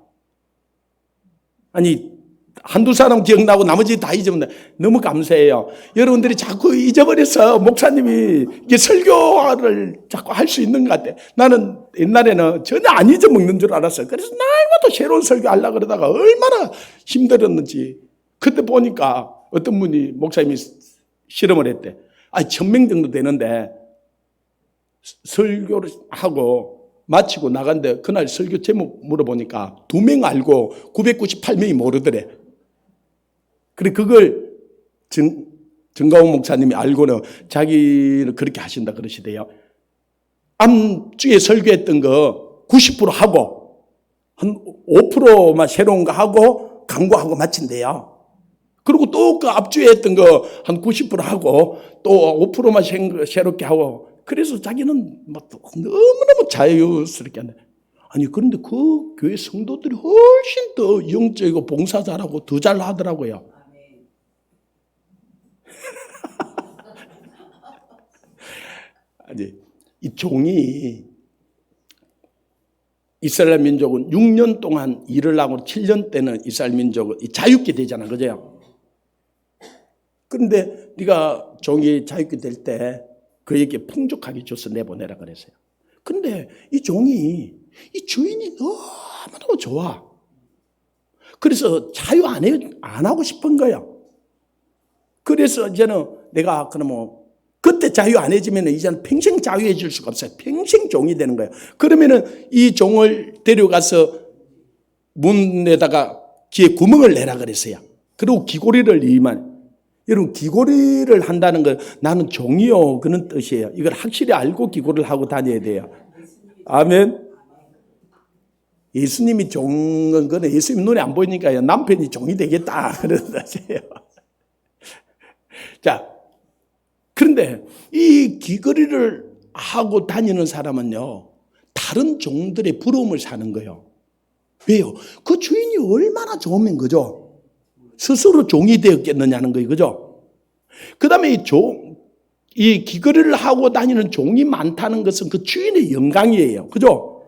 아니, 한두 사람 기억나고 나머지 다 잊어버린다. 너무 감사해요. 여러분들이 자꾸 잊어버려서 목사님이 이게 설교를 자꾸 할 수 있는 것 같아. 나는 옛날에는 전혀 안 잊어먹는 줄 알았어요. 그래서 날마다 새로운 설교 하려고 그러다가 얼마나 힘들었는지. 그때 보니까 어떤 분이 목사님이 실험을 했대. 1000명 정도 되는데 설교를 하고 마치고 나간데 그날 설교 제목 물어보니까 2명 알고 998명이 모르더래. 그래 그걸 정가훈 목사님이 알고는 자기는 그렇게 하신다 그러시대요. 암주에 설교했던 거 90% 하고 한 5%만 새로운 거 하고 강구하고 마친대요. 그리고 또 그 앞주에 했던 거 한 90% 하고 또 5%만 새롭게 하고 그래서 자기는 막 너무너무 자유스럽게 하네. 아니 그런데 그 교회 성도들이 훨씬 더 영적이고 봉사 잘하고 더 잘 하더라고요. 아니 이 종이 이스라엘 민족은 6년 동안 일을 하고 7년 때는 이스라엘 민족은 자유케 되잖아, 그죠? 그런데 네가 종이 자유케 될 때 그에게 풍족하게 줘서 내보내라 그랬어요. 그런데 이 종이 이 주인이 너무너무 좋아. 그래서 자유 안 하고 싶은 거예요. 그래서 이제는 내가 그러면 그때 자유 안 해주면 이제는 평생 자유해 줄 수가 없어요. 평생 종이 되는 거예요. 그러면은 이 종을 데려가서 문에다가 귀에 구멍을 내라 그랬어요. 그리고 귀고리를 이만. 여러분 귀고리를 한다는 건 나는 종이요 그런 뜻이에요. 이걸 확실히 알고 귀고리를 하고 다녀야 돼요. 아멘. 예수님이 종은 거는 예수님 눈에 안 보이니까 남편이 종이 되겠다 그런 뜻이에요. 자, 그런데 이 귀걸이를 하고 다니는 사람은요 다른 종들의 부러움을 사는 거예요. 왜요? 그 주인이 얼마나 좋으면 그죠? 스스로 종이 되었겠느냐는 거예요. 그죠? 그 다음에 이 귀걸이를 하고 다니는 종이 많다는 것은 그 주인의 영광이에요. 그죠?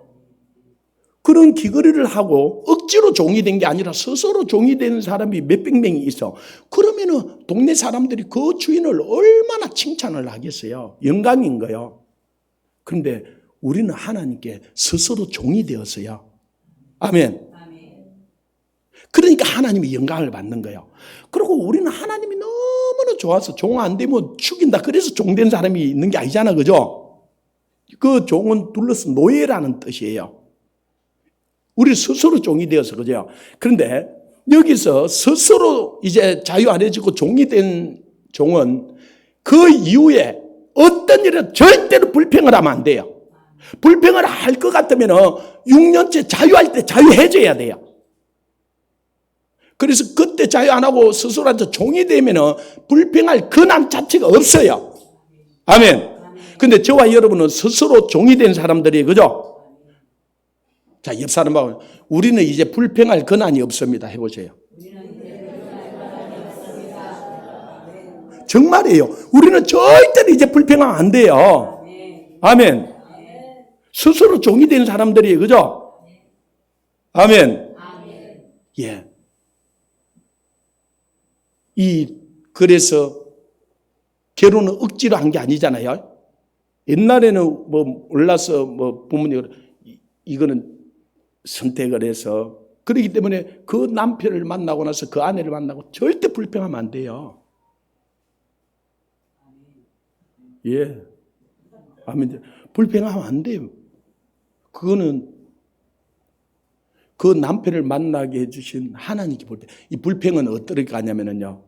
그런 귀걸이를 하고 억지로 종이 된 게 아니라 스스로 종이 되는 사람이 몇백 명이 있어. 그러면은 동네 사람들이 그 주인을 얼마나 칭찬을 하겠어요. 영광인 거예요. 그런데 우리는 하나님께 스스로 종이 되었어요. 아멘. 그러니까 하나님이 영광을 받는 거예요. 그리고 우리는 하나님이 너무나 좋아서 종 안 되면 죽인다. 그래서 종된 사람이 있는 게 아니잖아. 그죠? 그 종은 둘러서 노예라는 뜻이에요. 우리 스스로 종이 되어서 그죠? 그런데 여기서 스스로 이제 자유 안 해지고 종이 된 종은 그 이후에 어떤 일을 절대로 불평을 하면 안 돼요. 불평을 할 것 같으면 6년째 자유할 때 자유해져야 돼요. 그래서 그때 자유 안 하고 스스로한테 종이 되면 불평할 근황 자체가 없어요. 아멘. 근데 저와 여러분은 스스로 종이 된 사람들이 그죠? 자, 옆 사람하고 우리는 이제 불평할 근황이 없습니다. 해보세요. 정말이에요. 우리는 절대로 이제 불평하면 안 돼요. 아멘. 스스로 종이 된 사람들이 그죠? 아멘. 예. 그래서 결혼은 억지로 한 게 아니잖아요. 옛날에는 뭐 몰라서 뭐 부모님 이거는 선택을 해서 그렇기 때문에 그 남편을 만나고 나서 그 아내를 만나고 절대 불평하면 안 돼요. 예. 아멘. 불평하면 안 돼요. 그거는 그 남편을 만나게 해주신 하나님께 볼 때 이 불평은 어떻게 가냐면요.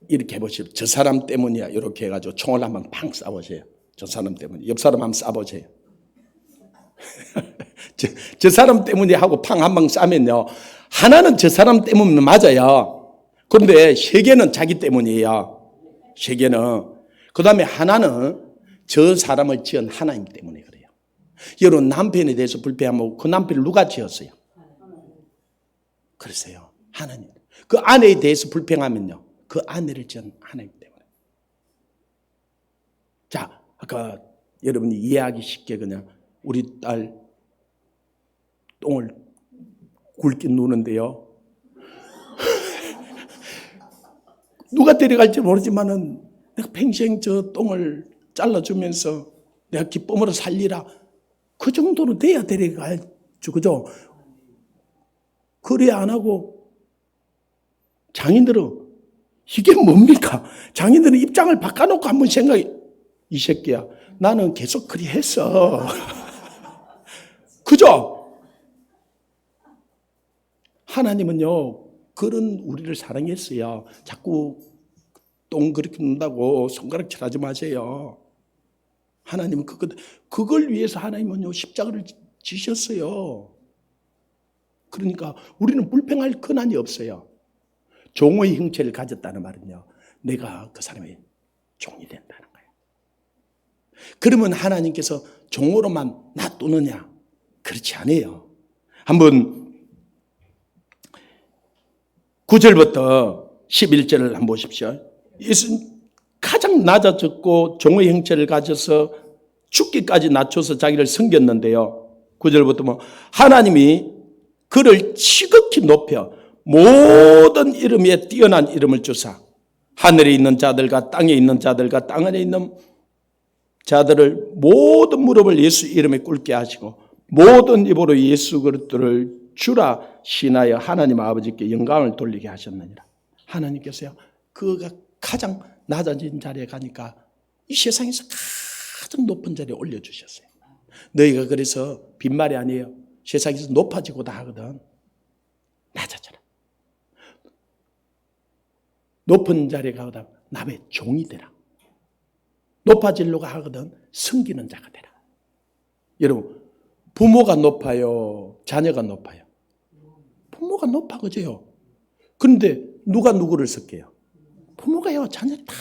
이렇게 해보시오. 저 사람 때문이야. 이렇게 해가지고 총을 한번 팡 쏴보세요. 저 사람 때문에. 옆 사람 한번 쏴보세요. 저 사람 때문에 하고 팡 한 방 쏴면요. 하나는 저 사람 때문에 맞아요. 그런데 세 개는 자기 때문이에요. 세 개는. 그 다음에 하나는 저 사람을 지은 하나님 때문에 그래요. 여러분 남편에 대해서 불평하면 그 남편을 누가 지었어요? 그러세요. 하나님. 그 아내에 대해서 불평하면요. 그 아내를 지은 하나님 때문에. 자, 아까 여러분이 이해하기 쉽게 그냥 우리 딸 똥을 굵긴 누는데요. 누가 데려갈지 모르지만은 내가 평생 저 똥을 잘라주면서 내가 기쁨으로 살리라. 그 정도는 돼야 데려가야죠. 그죠? 그래 안 하고 장인들은 이게 뭡니까? 장인들은 입장을 바꿔놓고 한번 생각해. 이 새끼야. 나는 계속 그리 했어. 그죠? 하나님은요, 그런 우리를 사랑했어요. 자꾸 똥 그렇게 눈다고 손가락질 하지 마세요. 하나님은 그걸 위해서 하나님은요, 십자가를 지셨어요. 그러니까 우리는 불평할 근한이 없어요. 종의 형체를 가졌다는 말은요, 내가 그 사람의 종이 된다는 거예요. 그러면 하나님께서 종으로만 놔두느냐? 그렇지 않아요. 한번 9절부터 11절을 한번 보십시오. 예수는 가장 낮아졌고 종의 형체를 가져서 죽기까지 낮춰서 자기를 섬겼는데요. 9절부터 뭐 하나님이 그를 지극히 높여 모든 이름 위에 뛰어난 이름을 주사 하늘에 있는 자들과 땅에 있는 자들과 땅 안에 있는 자들을 모든 무릎을 예수 이름에 꿇게 하시고 모든 입으로 예수 그리스도를 주라 신하여 하나님 아버지께 영광을 돌리게 하셨느니라. 하나님께서요, 그가 가장 낮아진 자리에 가니까 이 세상에서 가장 높은 자리에 올려주셨어요. 너희가 그래서 빈말이 아니에요. 세상에서 높아지고 다 하거든. 낮아져라. 높은 자리에 가거든 남의 종이 되라. 높아지려고 하거든 섬기는 자가 되라. 여러분, 부모가 높아요? 자녀가 높아요? 부모가 높아, 그죠? 그런데 누가 누구를 섬겨요? 부모가요, 자녀 다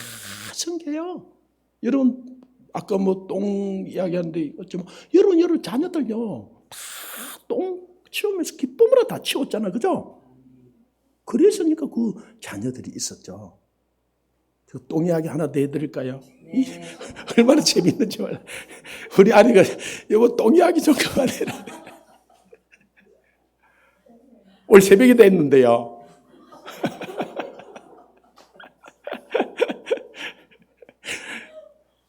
섬겨요. 여러분, 아까 뭐 똥 이야기하는데 어쩌면 여러분 자녀들요, 다 똥 치우면서 기쁨으로 다 치웠잖아요, 그죠? 그래서니까 그 자녀들이 있었죠. 그 똥 이야기 하나 더 해드릴까요? 네. 얼마나 재밌는지 몰라. 우리 아내가 여보 똥 이야기 좀 그만해라. 올 새벽에 다 했는데요.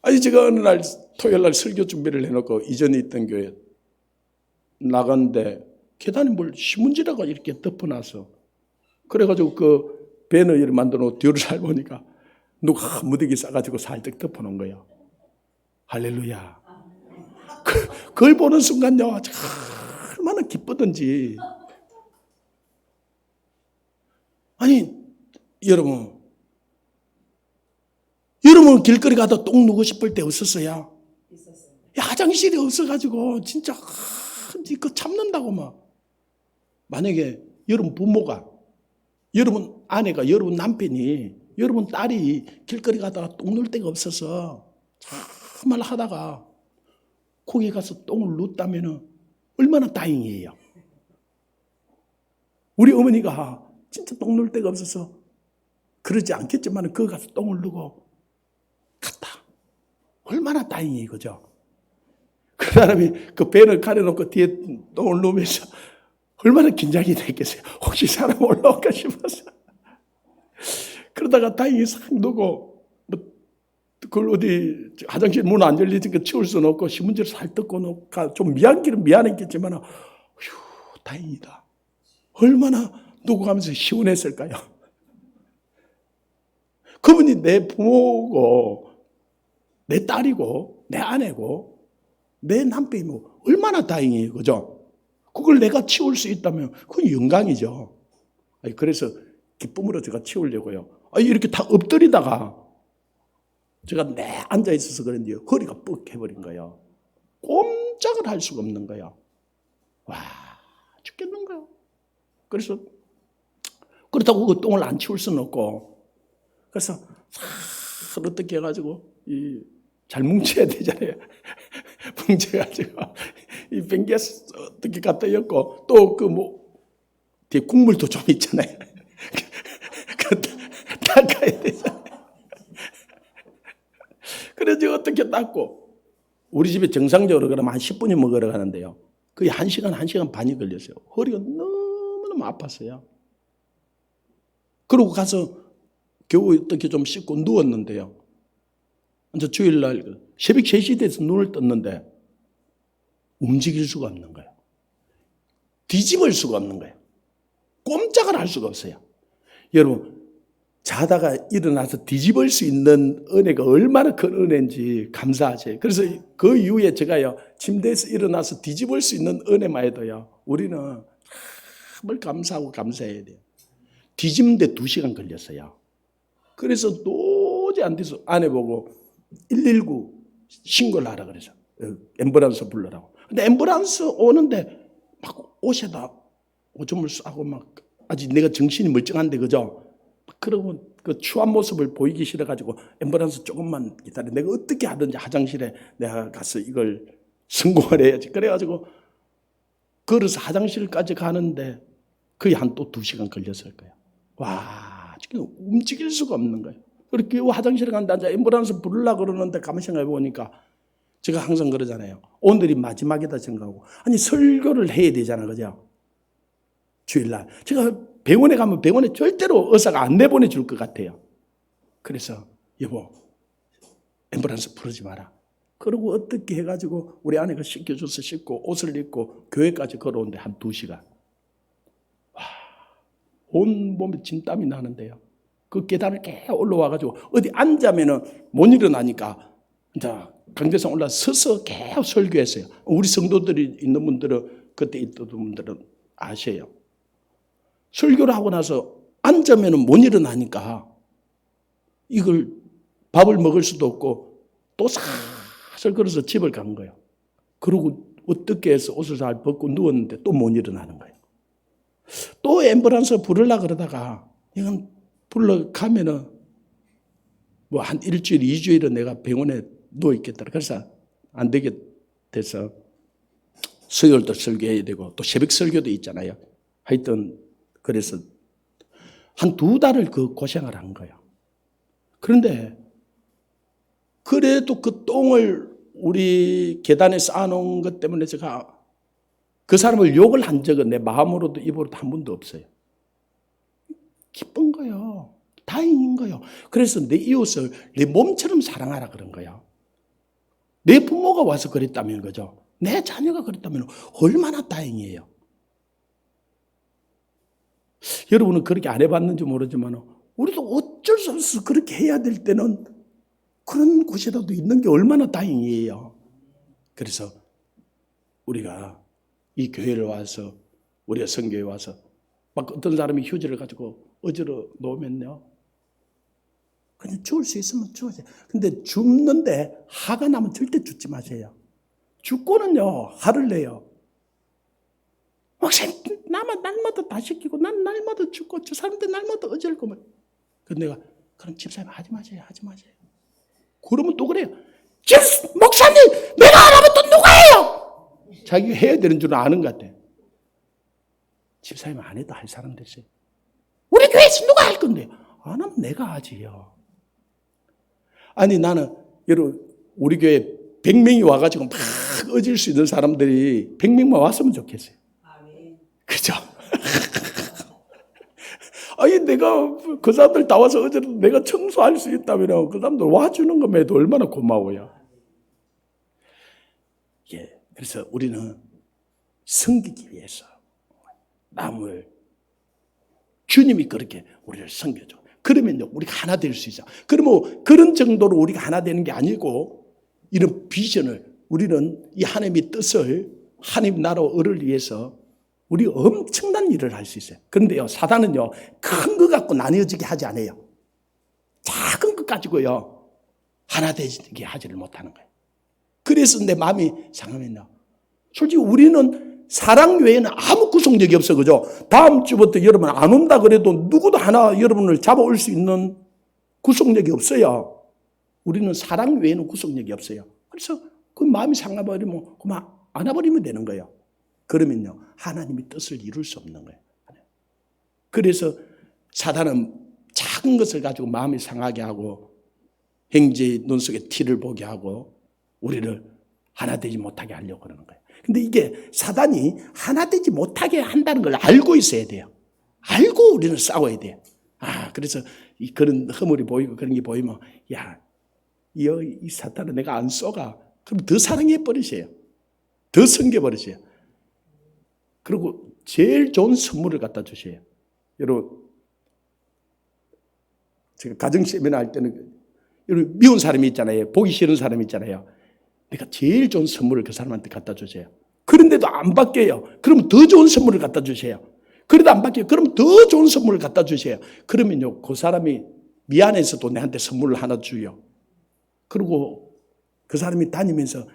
아니 제가 어느 날 토요일 날 설교 준비를 해놓고 이전에 있던 교회 나갔는데 계단에 뭘 신문지라고 이렇게 덮어놔서 그래가지고 그 배너를 만들어놓고 뒤를 잘 보니까 누가 무더기 싸가지고 살짝 덮어놓은 거예요. 할렐루야. 그걸 보는 순간요, 얼마나 기쁘던지. 아니, 여러분 길거리 가다 똥 누고 싶을 때 없었어요? 있었어요. 화장실이 없어가지고 진짜 이거 참는다고 막. 만약에 여러분 부모가, 여러분 아내가, 여러분 남편이, 여러분 딸이 길거리 가다가 똥 눌 데가 없어서 정말 하다가 거기 가서 똥을 눕다면 얼마나 다행이에요. 우리 어머니가 진짜 똥 눌 데가 없어서 그러지 않겠지만 거기 가서 똥을 누고 갔다. 얼마나 다행이에요, 그죠? 그 사람이 그 배를 가려놓고 뒤에 똥을 누면서 얼마나 긴장이 됐겠어요. 혹시 사람 올라올까 싶어서. 그러다가 다행히 싹 누고 뭐 그걸 어디 화장실 문 안 열리니까 치울 수는 없고 신문지를 살 뜯고 놓고 좀 미안기는 미안했겠지만 휴 다행이다. 얼마나 녹아가면서 시원했을까요? 그분이 내 부모고 내 딸이고 내 아내고 내 남편이고 얼마나 다행이에요. 그죠? 그걸 내가 치울 수 있다면 그건 영광이죠. 그래서 기쁨으로 제가 치우려고요. 이렇게 다 엎드리다가 제가 앉아 있어서 그런지 허리가 뻑해버린 거예요. 꼼짝을 할 수가 없는 거예요. 와, 죽겠는 거예요. 그래서 그렇다고 그 똥을 안 치울 수는 없고 그래서 싹 어떻게 해가지고 잘 뭉쳐야 되잖아요. 뭉쳐가지고 이 변기에 어떻게 갖다 엮고 또 그 뒤에 국물도 좀 있잖아요. 그 닦아야 되잖아요. 그래서 어떻게 닦고 우리 집에 정상적으로 그러면 한 10분이 먹으러 가는데요. 거의 1시간 반이 걸렸어요. 허리가 너무너무 아팠어요. 그러고 가서 겨우 어떻게 좀 씻고 누웠는데요. 이제 주일날 새벽 3시 돼서 눈을 떴는데 움직일 수가 없는 거예요. 뒤집을 수가 없는 거예요. 꼼짝을 할 수가 없어요. 여러분 자다가 일어나서 뒤집을 수 있는 은혜가 얼마나 큰 은혜인지 감사하세요. 그래서 그 이후에 제가요 침대에서 일어나서 뒤집을 수 있는 은혜만 해도요 우리는 정말 감사하고 감사해야 돼요. 뒤집는데 2시간 걸렸어요. 그래서 도저히 안 돼서 아내 보고 119 신고를 하라 그래서 앰뷸런스 불러라고. 근데 앰뷸런스 오는데 막 옷에다 오줌을 싸고 막 아직 내가 정신이 멀쩡한데 그죠? 그러고 그 추한 모습을 보이기 싫어가지고 앰뷸런스 조금만 기다려. 내가 어떻게 하든지 화장실에 내가 가서 이걸 성공을 해야지. 그래가지고 걸어서 화장실까지 가는데 거의 한 또 2시간 걸렸을 거예요. 와, 지금 움직일 수가 없는 거예요. 그렇게 화장실에 갔는데 앰뷸런스 부르려고 그러는데 가만히 생각해 보니까 제가 항상 그러잖아요. 오늘이 마지막이다 생각하고. 아니 설교를 해야 되잖아. 그죠? 주일날. 제가 병원에 가면 병원에 절대로 의사가 안 내보내줄 것 같아요. 그래서 여보 앰뷸런스 부르지 마라. 그러고 어떻게 해가지고 우리 아내가 씻겨줘서 씻고 옷을 입고 교회까지 걸어오는데 한 2시간. 와, 온 몸에 진땀이 나는데요. 그 계단을 계속 올라와가지고 어디 앉으면은 못 일어나니까 이제 강대상 올라 서서 계속 설교했어요. 우리 성도들이 있는 분들은 그때 있던 분들은 아셔요. 설교를 하고 나서 앉으면 못 일어나니까 이걸 밥을 먹을 수도 없고 또 사슬 걸어서 집을 간 거예요. 그리고 어떻게 해서 옷을 잘 벗고 누웠는데 또 못 일어나는 거예요. 또 앰뷸런스 부르려고 그러다가 이건 불러가면은 뭐 한 1주일, 2주일은 내가 병원에 누워있겠다. 그래서 안 되게 돼서 수요일도 설교해야 되고 또 새벽 설교도 있잖아요. 하여튼 그래서 한 2달을 그 고생을 한 거예요. 그런데 그래도 그 똥을 우리 계단에 쌓아놓은 것 때문에 제가 그 사람을 욕을 한 적은 내 마음으로도 입으로도 한 번도 없어요. 기쁜 거예요. 다행인 거예요. 그래서 내 이웃을 내 몸처럼 사랑하라 그런 거예요. 내 부모가 와서 그랬다면 거죠. 내 자녀가 그랬다면 얼마나 다행이에요. 여러분은 그렇게 안 해봤는지 모르지만 우리도 어쩔 수 없어 그렇게 해야 될 때는 그런 곳이라도 있는 게 얼마나 다행이에요. 그래서 우리가 이 교회를 와서 우리가 선교에 와서 막 어떤 사람이 휴지를 가지고 어지러 놓으면요. 그냥 죽을 수 있으면 죽으세요. 근데 죽는데 화가 나면 절대 죽지 마세요. 죽고는요 화를 내요. 목사님 나만 날마다 다 시키고 난 날마다 죽고 저 사람들 날마다 어질고 뭐. 근데 내가 그럼 집사님 하지 마세요. 그러면 또 그래요. 목사님 내가 안 하면 또 누가 해요? 자기가 해야 되는 줄 아는 것 같아. 집사님 안 해도 할 사람 됐어요. 우리 교회에서 누가 할 건데? 안 하면 내가 하지요. 아니 나는 여러분 우리 교회 100명이 와가지고 막 어질 수 있는 사람들이 100명만 왔으면 좋겠어요. 그죠? 아니 내가 그 사람들 다 와서 어제도 내가 청소할 수 있다면 그 사람들 와주는 것만해도 얼마나 고마워요. 예, 그래서 우리는 섬기기 위해서 남을 주님이 그렇게 우리를 섬겨줘. 그러면요 우리가 하나 될 수 있어. 그러면 그런 정도로 우리가 하나 되는 게 아니고 이런 비전을 우리는 이 하나님의 뜻을 하나님 나라 을을 위해서 우리 엄청난 일을 할 수 있어요. 그런데요 사단은요 큰 거 갖고 나뉘어지게 하지 않아요. 작은 것 가지고요 하나 되게 하지를 못하는 거예요. 그래서 내 마음이 상하면요 솔직히 우리는 사랑 외에는 아무 구속력이 없어. 그죠? 다음 주부터 여러분 안 온다 그래도 누구도 하나 여러분을 잡아올 수 있는 구속력이 없어요. 우리는 사랑 외에는 구속력이 없어요. 그래서 그 마음이 상해버리면 그만 안아버리면 되는 거예요. 그러면요 하나님의 뜻을 이룰 수 없는 거예요. 그래서 사단은 작은 것을 가지고 마음이 상하게 하고 형제의 눈 속에 티를 보게 하고 우리를 하나 되지 못하게 하려고 그러는 거예요. 근데 이게 사단이 하나 되지 못하게 한다는 걸 알고 있어야 돼요. 알고 우리는 싸워야 돼요. 그래서 그런 허물이 보이고 그런 게 보이면 야, 이 사탄은 내가 안 쏘가. 그럼 더 사랑해 버리세요. 더 섬겨 버리세요. 그리고 제일 좋은 선물을 갖다 주세요. 여러분, 제가 가정 세미나 할 때는 여러분 미운 사람이 있잖아요. 보기 싫은 사람이 있잖아요. 내가 제일 좋은 선물을 그 사람한테 갖다 주세요. 그런데도 안 바뀌어요. 그러면 더 좋은 선물을 갖다 주세요. 그래도 안 바뀌어요. 그럼 더 좋은 선물을 갖다 주세요. 그러면요, 그 사람이 미안해서도 내한테 선물을 하나 줘요. 그리고 그 사람이 다니면서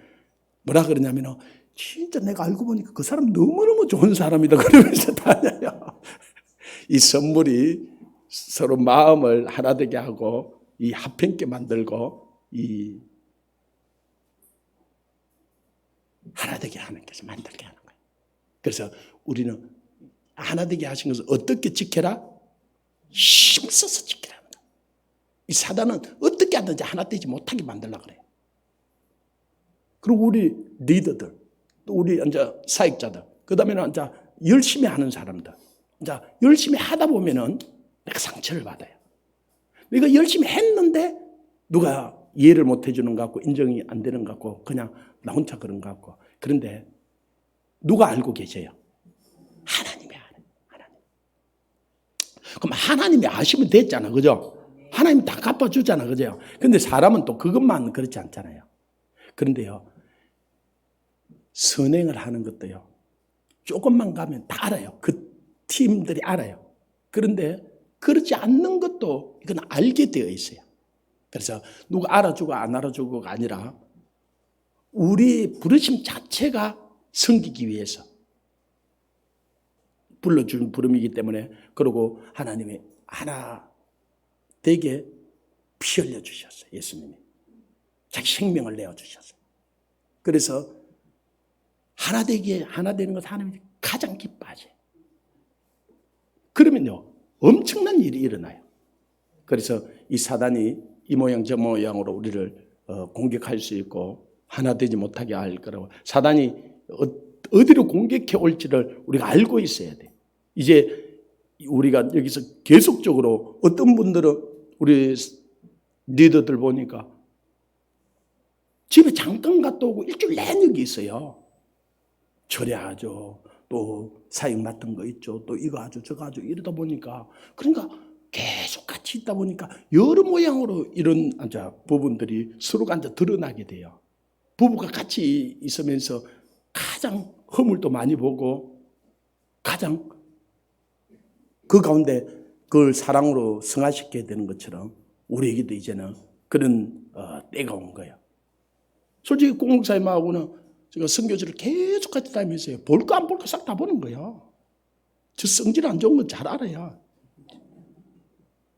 뭐라 그러냐면 진짜 내가 알고 보니까 그 사람 너무너무 좋은 사람이다 그러면서 다녀요. 이 선물이 서로 마음을 하나 되게 하고 이 합행케 만들고 이 하나 되게 하는 것을 만들게 하는 거예요. 그래서 우리는 하나 되게 하신 것을 어떻게 지켜라? 힘써서 지키라는 거예요. 이 사단은 어떻게 하든지 하나 되지 못하게 만들려고 그래요. 그리고 우리 리더들, 또 우리 이제 사역자들, 그 다음에는 이제 열심히 하는 사람들, 이제 열심히 하다 보면은 내가 상처를 받아요. 내가 열심히 했는데 누가 이해를 못 해주는 것 같고 인정이 안 되는 것 같고 그냥 나 혼자 그런 것 같고. 그런데 누가 알고 계세요? 하나님이 알아요. 하나님. 그럼 하나님이 아시면 됐잖아. 그죠? 하나님이 다 갚아주잖아. 그죠? 근데 사람은 또 그것만 그렇지 않잖아요. 그런데요, 선행을 하는 것도요, 조금만 가면 다 알아요. 그 팀들이 알아요. 그런데 그렇지 않는 것도 이건 알게 되어 있어요. 그래서 누가 알아주고 안 알아주고가 아니라 우리 부르심 자체가 섬기기 위해서 불러준 부름이기 때문에 그리고 하나님이 하나 되게 피 흘려 주셨어요. 예수님이 자기 생명을 내어 주셨어요. 그래서 하나 되는 것 하나님이 가장 기뻐하세요. 그러면요 엄청난 일이 일어나요. 그래서 이 사단이 이 모양 저 모양으로 우리를 공격할 수 있고 하나 되지 못하게 할 거라고. 사단이 어디로 공격해 올지를 우리가 알고 있어야 돼. 이제 우리가 여기서 계속적으로 어떤 분들은 우리 리더들 보니까 집에 잠깐 갔다 오고 일주일 내내 여기 있어요. 철야하죠. 또 사역 맡은 거 있죠. 또 이거 하죠 저거 하죠. 이러다 보니까 그러니까 계속 같이 있다 보니까 여러 모양으로 이런 부분들이 서로가 이제 드러나게 돼요. 부부가 같이 있으면서 가장 허물도 많이 보고 가장 그 가운데 그걸 사랑으로 승화시켜야 되는 것처럼 우리에게도 이제는 그런 때가 온 거예요. 솔직히 공동사님하고는 제가 선교지를 계속 같이 다니면서요. 볼까 안 볼까 싹 다 보는 거예요. 저 성질 안 좋은 건 잘 알아요.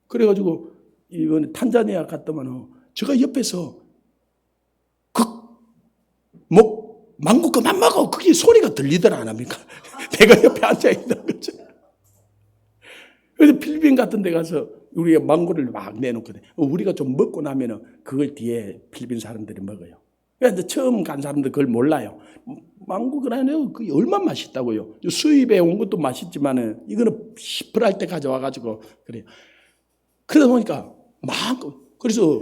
그래가지고 이번에 탄자니아 갔더만은 제가 옆에서 망고 그만 먹어. 그게 소리가 들리더라 안 합니까? 내가 옆에 앉아있는 거죠. 그래서 필리핀 같은 데 가서 우리가 망고를 막 내놓거든. 우리가 좀 먹고 나면은 그걸 뒤에 필리핀 사람들이 먹어요. 그런데 처음 간 사람들 그걸 몰라요. 망고 그라노 그게 얼마나 맛있다고요. 수입에 온 것도 맛있지만은 이거는 시플할 때 가져와가지고 그래요. 그러다 보니까 그래서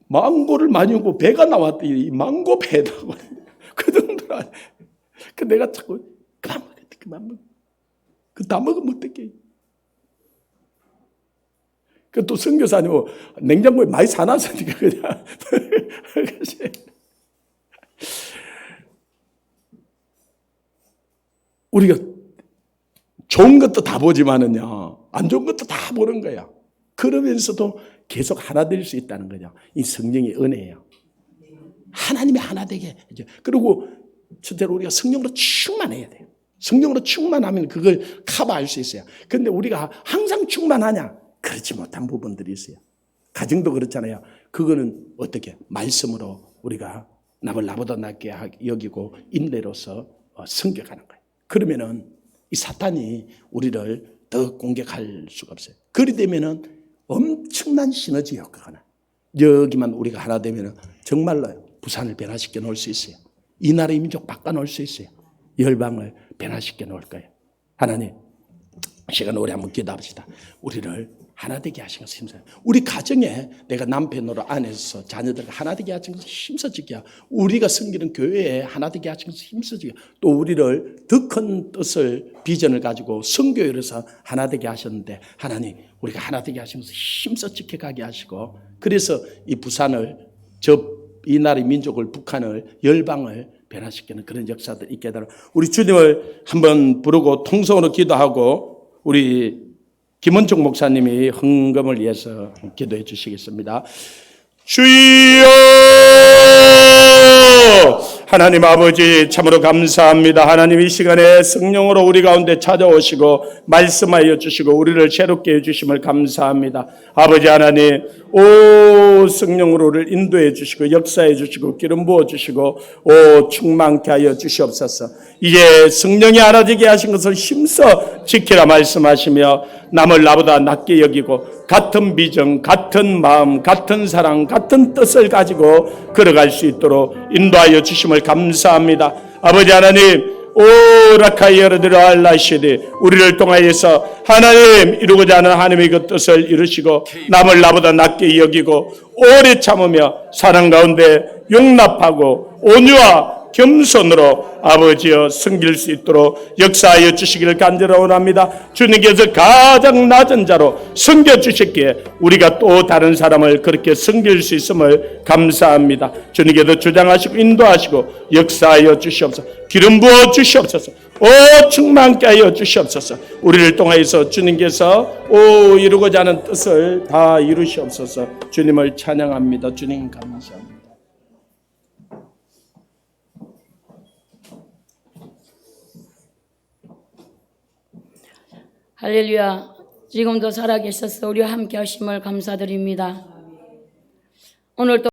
망고를 많이 먹고 배가 나왔더니 망고 배다고 그 정도로. 그 내가 자꾸 그만 먹어. 그 다 먹으면 어떡해. 그 또 선교사님 냉장고에 많이 사놨으니까 그냥 우리가 좋은 것도 다 보지만은요, 안 좋은 것도 다 보는 거야. 그러면서도 계속 하나 될 수 있다는 거죠. 이 성령의 은혜예요. 하나님의 하나 되게. 그리고 첫째로 우리가 성령으로 충만해야 돼요. 성령으로 충만하면 그걸 커버할 수 있어요. 그런데 우리가 항상 충만하냐? 그렇지 못한 부분들이 있어요. 가정도 그렇잖아요. 그거는 어떻게? 말씀으로 우리가 남을 나보다 낫게 여기고 인내로서 성격하는 거예요. 그러면은 이 사탄이 우리를 더 공격할 수가 없어요. 그리 되면은 엄청난 시너지 효과가 나요. 여기만 우리가 하나 되면은 정말로 부산을 변화시켜 놓을 수 있어요. 이 나라의 민족 바꿔 놓을 수 있어요. 열방을 변화시켜 놓을 거예요. 하나님, 시간 오래 한번 기도합시다. 우리를 하나 되게 하신 것을 힘써. 우리 가정에 내가 남편으로 안에서 자녀들과 하나 되게 하신 것을 힘써지게. 우리가 섬기는 교회에 하나 되게 하신 것을 힘써지게. 또 우리를 더 큰 뜻을 비전을 가지고 선교회로서 하나 되게 하셨는데 하나님 우리가 하나 되게 하신 것을 힘써 지켜가게 하시고 그래서 이 부산을 이 나라의 민족을 북한을 열방을 변화시키는 그런 역사들 있게 해달라. 우리 주님을 한번 부르고 통성으로 기도하고 우리 김원종 목사님이 헌금을 위해서 기도해 주시겠습니다. 주여 하나님 아버지 참으로 감사합니다. 하나님 이 시간에 성령으로 우리 가운데 찾아오시고 말씀하여 주시고 우리를 새롭게 해주심을 감사합니다. 아버지 하나님 오 성령으로 우리를 인도해 주시고 역사해 주시고 기름 부어 주시고 오 충만케 하여 주시옵소서. 이제 성령이 하나 되게 하신 것을 힘써 지키라 말씀하시며 남을 나보다 낫게 여기고 같은 비전, 같은 마음, 같은 사랑, 같은 뜻을 가지고 걸어갈 수 있도록 인도하여 주심을 감사합니다. 아버지 하나님 오라카이어르드라 알라시디 우리를 통하여서 하나님 이루고자 하는 하나님의 그 뜻을 이루시고 남을 나보다 낫게 여기고 오래 참으며 사랑 가운데 용납하고 온유와 겸손으로 아버지여 섬길 수 있도록 역사하여 주시기를 간절히 원합니다. 주님께서 가장 낮은 자로 섬겨 주셨기에 우리가 또 다른 사람을 그렇게 섬길 수 있음을 감사합니다. 주님께서 주장하시고 인도하시고 역사하여 주시옵소서. 기름 부어 주시옵소서. 오 충만케 하여 주시옵소서. 우리를 통하여서 주님께서 오 이루고자 하는 뜻을 다 이루시옵소서. 주님을 찬양합니다. 주님 감사합니다. 할렐루야. 지금도 살아계셔서 우리와 함께 하심을 감사드립니다. 오늘도